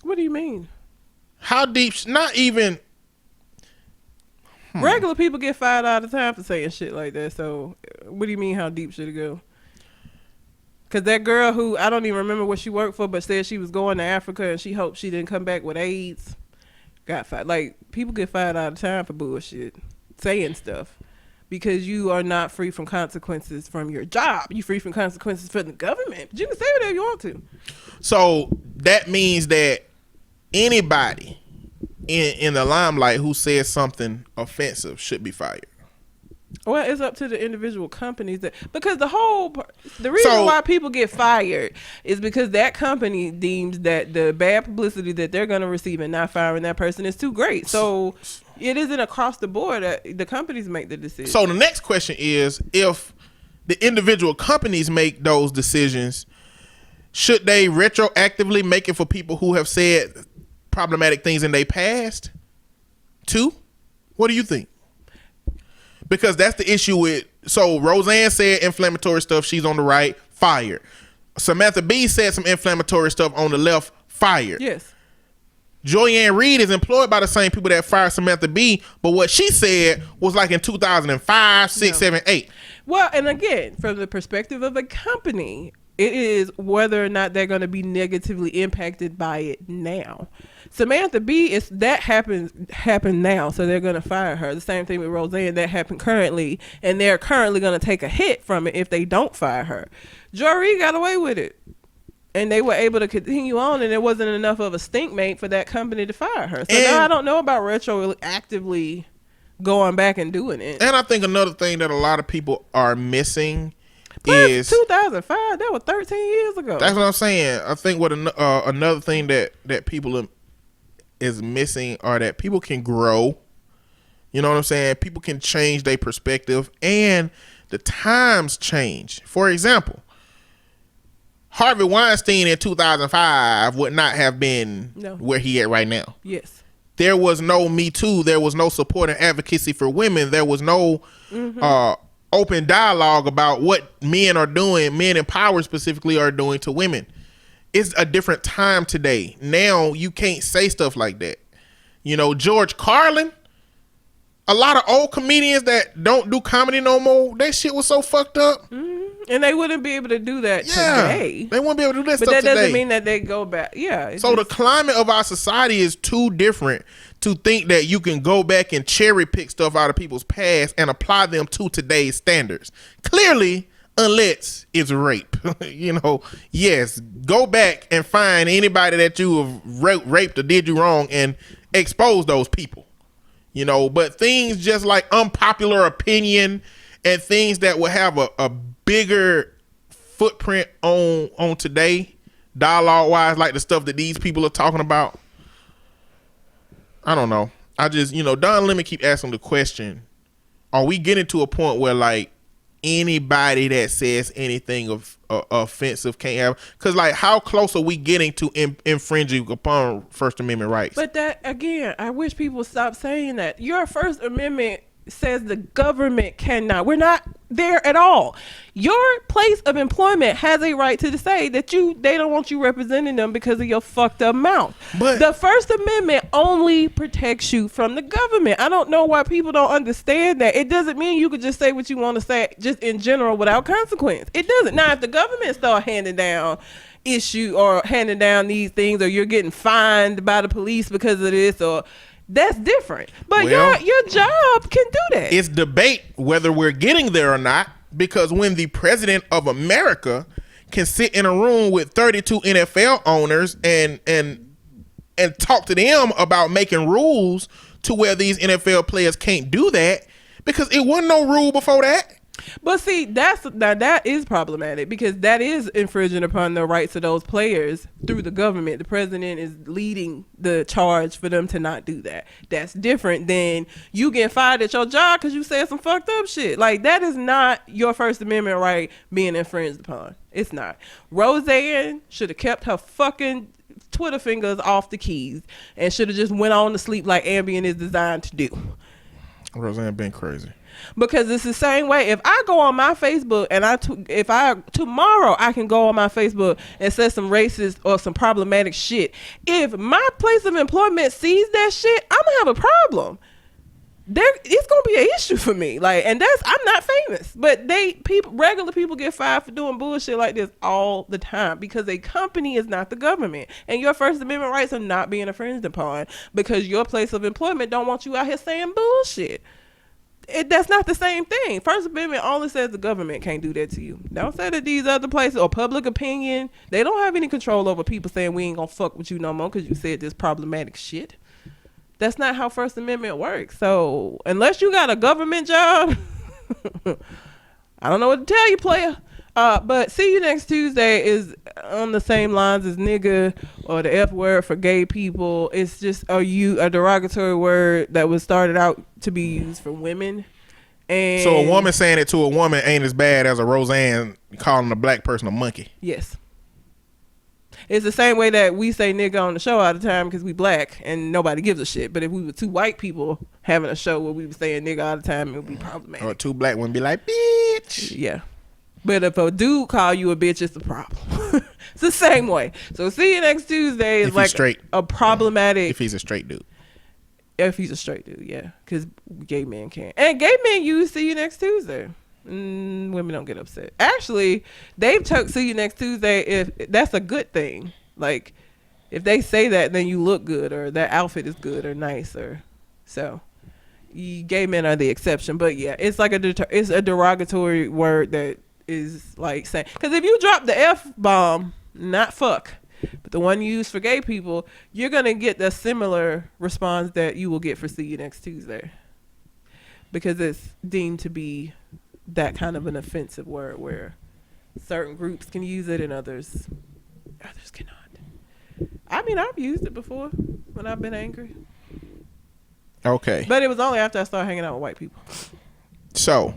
What do you mean? How deep? Not even. Regular people get fired all the time for saying shit like that. So, what do you mean, how deep should it go? Because that girl who, I don't even remember what she worked for, but said she was going to Africa and she hoped she didn't come back with AIDS, got fired. Like, people get fired all the time for bullshit, saying stuff. Because you are not free from consequences from your job. You're free from consequences from the government. But you can say whatever you want to. So, that means that anybody in the limelight who says something offensive should be fired. Well, it's up to the individual companies because the reason why people get fired is because that company deems that the bad publicity that they're going to receive and not firing that person is too great. So it isn't across the board that the companies make the decision. So the next question is, if the individual companies make those decisions, should they retroactively make it for people who have said problematic things in their past too? What do you think? Because that's the issue with, so Roseanne said inflammatory stuff, she's on the right, fired. Samantha B said some inflammatory stuff on the left, fired. Yes. Joyanne Reid is employed by the same people that fired Samantha B, but what she said was like in 2005, 6, 7, 8. Well, and again, from the perspective of a company, it is whether or not they're going to be negatively impacted by it now. Samantha B, that happened now, so they're going to fire her. The same thing with Roseanne, that happened currently, and they're currently going to take a hit from it if they don't fire her. Joy Reid got away with it, and they were able to continue on, and there wasn't enough of a stink mate for that company to fire her. So now I don't know about retroactively going back and doing it. And I think another thing that a lot of people are missing is 2005. That was 13 years ago. That's what I'm saying. I think what another thing that people is missing are that people can grow. You know what I'm saying? People can change their perspective, and the times change. For example, Harvey Weinstein in 2005 would not have been where he at right now. Yes. There was no Me Too. There was no support and advocacy for women. There was no open dialogue about what men are doing, men in power specifically are doing to women. It's a different time today. Now you can't say stuff like that. You know, George Carlin, A lot of old comedians that don't do comedy no more, that shit was so fucked up. And they wouldn't be able to do that today. They wouldn't be able to do that But stuff that doesn't today. mean that they go back. Yeah. So the climate of our society is too different to think that you can go back and cherry pick stuff out of people's past and apply them to today's standards. Clearly, unless it's rape. Yes, go back and find anybody that you have raped or did you wrong and expose those people. But things just like unpopular opinion and things that will have a bigger footprint on today, dialogue wise, like the stuff that these people are talking about. I don't know. I just, Don Lemon keep asking the question, are we getting to a point where like anybody that says anything of offensive can't have, because like how close are we getting to infringing upon First Amendment rights? But that again, I wish people stop saying that. Your First Amendment says the government cannot. We're not there at all. Your place of employment has a right to say that they don't want you representing them because of your fucked up mouth. But the First Amendment only protects you from the government. I don't know why people don't understand that. It doesn't mean you could just say what you want to say just in general without consequence. It doesn't. Now, if the government start handing down these things, or you're getting fined by the police because of this, or that's different. But your job can do that. It's debate whether we're getting there or not, because when the president of America can sit in a room with 32 NFL owners and talk to them about making rules to where these NFL players can't do that, because it wasn't no rule before that. But see, that is problematic, because that is infringing upon the rights of those players through the government. The president is leading the charge for them to not do that. That's different than you getting fired at your job because you said some fucked up shit. Like, that is not your First Amendment right being infringed upon. It's not. Roseanne should have kept her fucking Twitter fingers off the keys and should have just went on to sleep like Ambien is designed to do. Roseanne been crazy. Because it's the same way. If I go on my Facebook and tomorrow I can go on my Facebook and say some racist or some problematic shit. If my place of employment sees that shit, I'm gonna have a problem. It's gonna be an issue for me. Like, and I'm not famous, but regular people get fired for doing bullshit like this all the time, because a company is not the government, and your First Amendment rights are not being infringed upon because your place of employment don't want you out here saying bullshit. That's not the same thing. First Amendment only says the government can't do that to you. Don't say that these other places or public opinion, they don't have any control over people saying we ain't gonna fuck with you no more because you said this problematic shit. That's not how First Amendment works. So unless you got a government job, I don't know what to tell you, player. But See You Next Tuesday is on the same lines as nigga or the F word for gay people. It's just a derogatory word that was started out to be used for women. And so a woman saying it to a woman ain't as bad as a Roseanne calling a black person a monkey. Yes. It's the same way that we say nigga on the show all the time because we black and nobody gives a shit. But if we were two white people having a show where we were saying nigga all the time, it would be problematic. Or two black women be like, bitch. Yeah. But if a dude call you a bitch, it's a problem. It's the same way. So See You Next Tuesday is like straight, a problematic. If he's a straight dude. If he's a straight dude, yeah. Because gay men can't. And gay men use See You Next Tuesday. Women don't get upset. Actually, they've took See You Next Tuesday if that's a good thing. Like, if they say that, then you look good, or that outfit is good or nice, or so. Gay men are the exception. But yeah, it's like it's a derogatory word that is like saying, because if you drop the F-bomb, not fuck, but the one used for gay people, you're going to get the similar response that you will get for See You Next Tuesday, because it's deemed to be that kind of an offensive word where certain groups can use it and others cannot. I mean, I've used it before when I've been angry. Okay. But it was only after I started hanging out with white people. So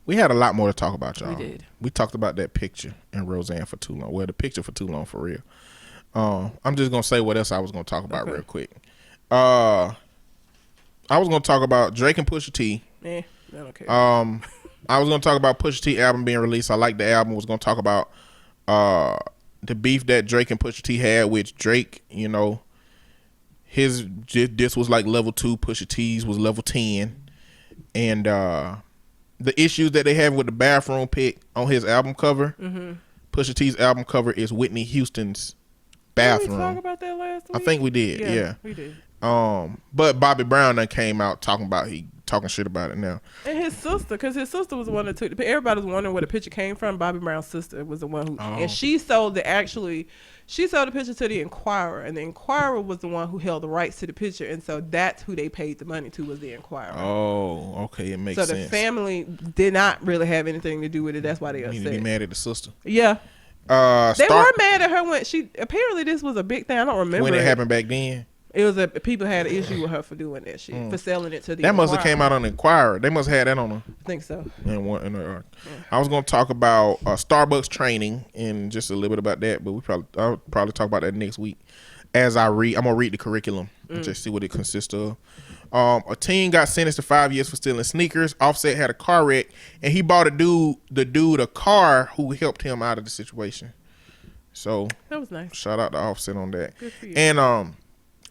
we had a lot more to talk about, y'all. We did. We talked about that picture and Roseanne for too long. Well, the picture for too long, for real. I'm just gonna say what else I was gonna talk about real quick. I was gonna talk about Drake and Pusha T. I don't care. I was gonna talk about Pusha T album being released. I like the album. I was gonna talk about the beef that Drake and Pusha T had, which Drake, you know, this was like level 2, Pusha T's was level 10. and the issues that they have with the bathroom pic on his album cover. Pusha T's album cover is Whitney Houston's bathroom. Did we talk about that last week? I think we did. Yeah, we did. But Bobby Brown done came out talking shit about it now. And his sister, because his sister was the one that took the. Everybody was wondering where the picture came from. Bobby Brown's sister was the one who, and she sold the picture to the Inquirer, and the Inquirer was the one who held the rights to the picture, and so that's who they paid the money to, was the Inquirer. Oh, okay, it makes sense. So the family did not really have anything to do with it. That's why they upset. They mad at the sister. Yeah. They were mad at her when she. Apparently, this was a big thing. I don't remember when it happened back then. It was people had an issue with her for doing that shit, for selling it to the. That must have came out on the Inquirer. They must have had that on her. I think so. I was going to talk about Starbucks training and just a little bit about that, but I'll probably talk about that next week. As I'm gonna read the curriculum and just see what it consists of. A teen got sentenced to 5 years for stealing sneakers. Offset had a car wreck, and he bought the dude a car who helped him out of the situation. So that was nice. Shout out to Offset on that. Good for you. And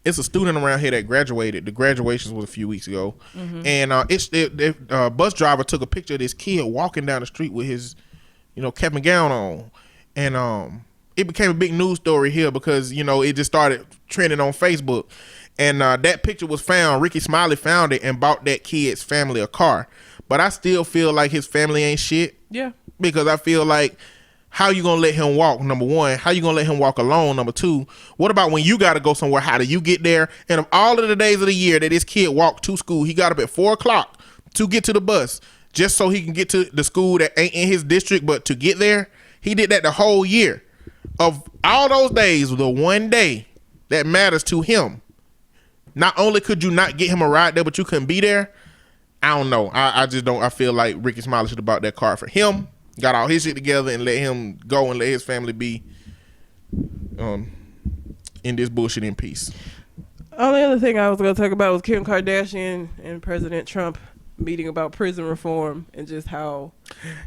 it's a student around here that graduated. The graduation was a few weeks ago, and bus driver took a picture of this kid walking down the street with his, cap and gown on, and it became a big news story here because it just started trending on Facebook, and that picture was found. Ricky Smiley found it and bought that kid's family a car, but I still feel like his family ain't shit. Yeah, because I feel like. How you gonna let him walk? Number one, how you gonna let him walk alone? Number two, what about when you gotta go somewhere? How do you get there? And of all of the days of the year that this kid walked to school, he got up at 4:00 to get to the bus just so he can get to the school that ain't in his district, but to get there, he did that the whole year. Of all those days, the one day that matters to him, not only could you not get him a ride there, but you couldn't be there. I don't know. I just don't. I feel like Ricky Smiley should have bought that car for him. Got all his shit together and let him go and let his family be in this bullshit in peace. Only other thing I was going to talk about was Kim Kardashian and President Trump meeting about prison reform and just how.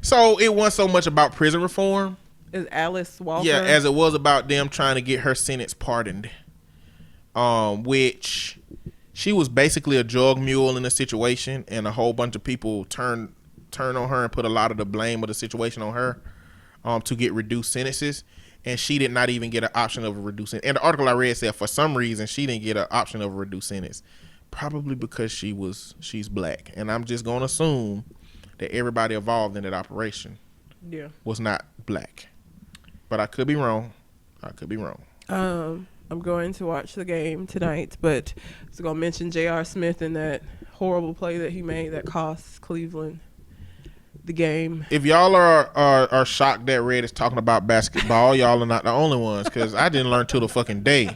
So it wasn't so much about prison reform. Is Alice Walker? Yeah, as it was about them trying to get her sentence pardoned. Which she was basically a drug mule in the situation, and a whole bunch of people turned on her and put a lot of the blame of the situation on her to get reduced sentences, and she did not even get an option of a reduced sentence. And the article I read said for some reason she didn't get an option of a reduced sentence, probably because she's black, and I'm just gonna assume that everybody involved in that operation was not black, but I could be wrong. I'm going to watch the game tonight, but I was gonna mention J.R. Smith and that horrible play that he made that cost Cleveland the game. If y'all are shocked that Red is talking about basketball, y'all are not the only ones, because I didn't learn till the fucking day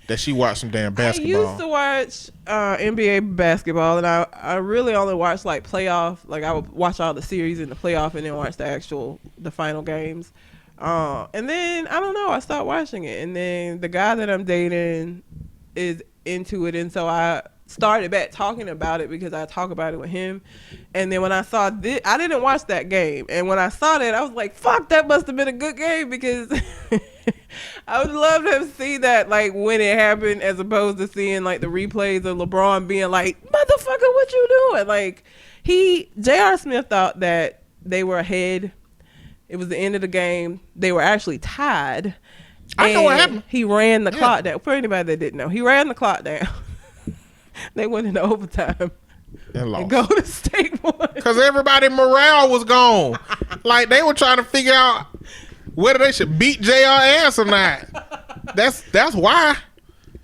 that she watched some damn basketball. I used to watch NBA basketball, and I really only watched like playoff. Like I would watch all the series in the playoff and then watch the final games. And then I don't know, I stopped watching it, and then the guy that I'm dating is into it, and so I started back talking about it because I talk about it with him. And then when I saw this, I didn't watch that game, and when I saw that, I was like, fuck, that must have been a good game, because I would love to see that like when it happened, as opposed to seeing like the replays of LeBron being like, motherfucker, what you doing? Like J.R. Smith thought that they were ahead. It was the end of the game. They were actually tied. I know what happened. He ran the clock down. For anybody that didn't know, he ran the clock down. They went into overtime and lost. And Golden State won. Because everybody morale was gone. Like they were trying to figure out whether they should beat JR ass or not. That's why.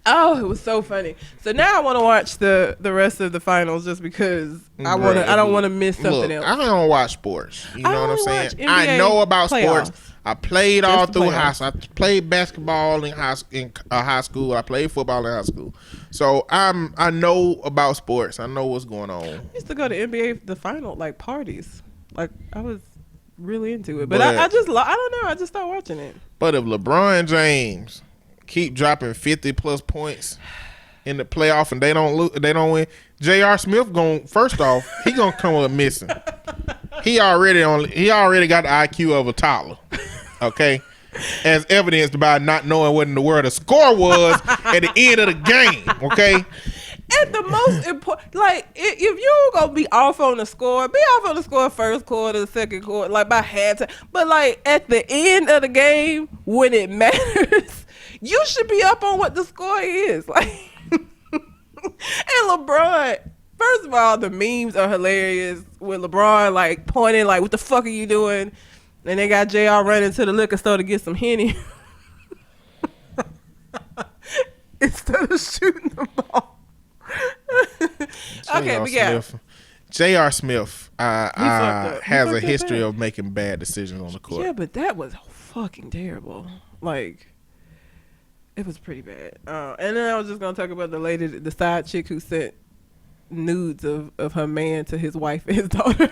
Oh, it was so funny. So now I want to watch the rest of the finals just because I don't want to miss something else. I don't watch sports. You know what I'm saying? NBA I know about playoffs. sports. I played all through high playoffs. school. I played basketball in high school. I played football in high school. So I know about sports. I know what's going on. I used to go to NBA the final like parties. Like I was really into it, but I don't know. I just stopped watching it. But if LeBron James keep dropping 50 plus points in the playoff and they don't win, J.R. Smith first off, he gonna come up missing. He already got the IQ of a toddler. Okay, as evidenced by not knowing what in the world the score was at the end of the game. Okay, At the most important, like if you gonna be off on the score, be off on the score first quarter, second quarter, like by halftime. But like at the end of the game, when it matters, you should be up on what the score is. Like, and LeBron. First of all, the memes are hilarious with LeBron like pointing, like, "What the fuck are you doing?" And they got JR running to the liquor store to get some Henny instead of shooting the ball. Okay, but yeah. J.R. Smith up. has a history of making bad decisions on the court. Yeah, but that was fucking terrible. Like, it was pretty bad. And then I was just gonna talk about the side chick who sent nudes of her man to his wife and his daughter.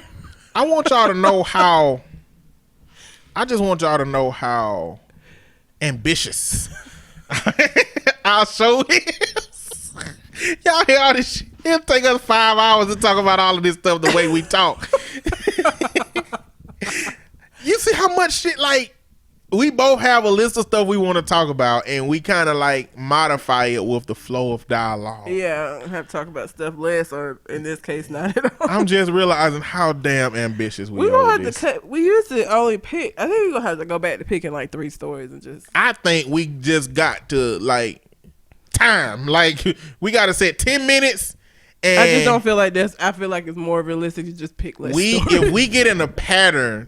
I want y'all to know how. I just want y'all to know how ambitious our show is. Y'all hear all this shit? It'll take us 5 hours to talk about all of this stuff the way we talk. You see how much shit, like, we both have a list of stuff we want to talk about, and we kind of like modify it with the flow of dialogue. Yeah, I have to talk about stuff less, or in this case, not at all. I'm just realizing how damn ambitious we are. We gonna have to cut. We used to only pick. I think we're gonna have to go back to picking like 3 stories and just. I think we just got to like time. Like we got to set 10 minutes. And I just don't feel like this. I feel like it's more realistic to just pick less stories. If we get in a pattern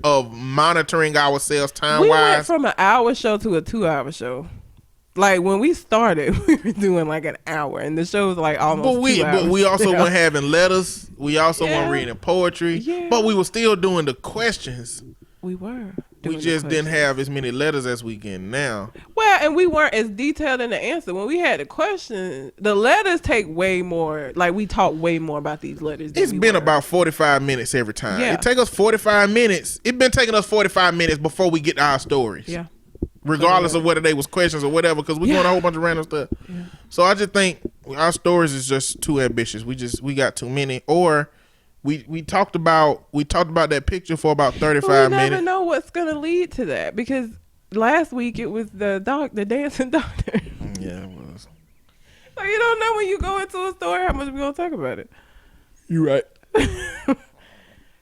of monitoring ourselves time wise, we went from an hour show to a 2-hour show. Like when we started, we were doing like an hour, and the show was like almost. But we also weren't having letters. We also weren't reading poetry. Yeah. But we were still doing the questions. We were. We just didn't have as many letters as we get now. Well, and we weren't as detailed in the answer. When we had the question, the letters take way more. Like we talk way more about these letters. It's been about 45 minutes every time. Yeah. It take us 45 minutes. It's been taking us 45 minutes before we get to our stories. Yeah. Regardless of whether they was questions or whatever, because we're doing a whole bunch of random stuff. Yeah. So I just think our stories is just too ambitious. We got too many. Or we talked about that picture for about 35 minutes. We never know what's gonna lead to that, because last week it was the dancing doctor. Yeah, it was. So you don't know when you go into a story how much we're gonna talk about it. You right.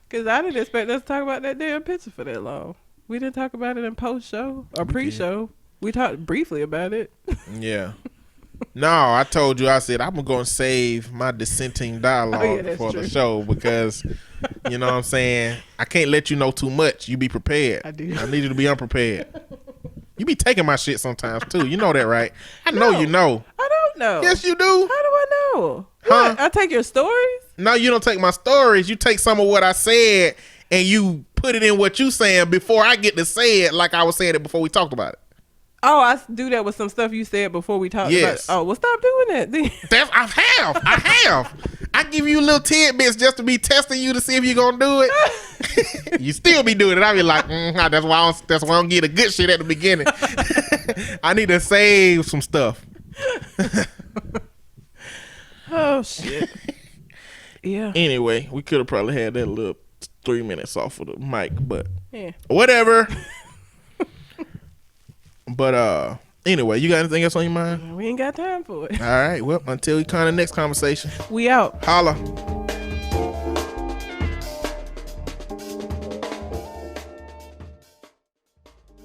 Because I didn't expect us to talk about that damn picture for that long. We didn't talk about it in post-show or pre-show. We talked briefly about it. Yeah. No, I told you, I said, I'm going to save my dissenting dialogue for the show because, you know what I'm saying? I can't let you know too much. You be prepared. I do. I need you to be unprepared. You be taking my shit sometimes, too. You know that, right? I know you know. I don't know. Yes, you do. How do I know? Huh? What? I take your stories? No, you don't take my stories. You take some of what I said and you put it in what you saying before I get to say it like I was saying it before we talked about it. Oh, I do that with some stuff you said before we talked about it. Oh, well, stop doing that then. I have. I give you little tidbits just to be testing you to see if you're going to do it. You still be doing it. I be like, that's why I don't get the good shit at the beginning. I need to save some stuff. Oh, shit. Yeah. Anyway, we could have probably had that little 3 minutes off of the mic, but whatever. But anyway, you got anything else on your mind? We ain't got time for it. All right. Well, until we kind of next conversation. We out. Holla.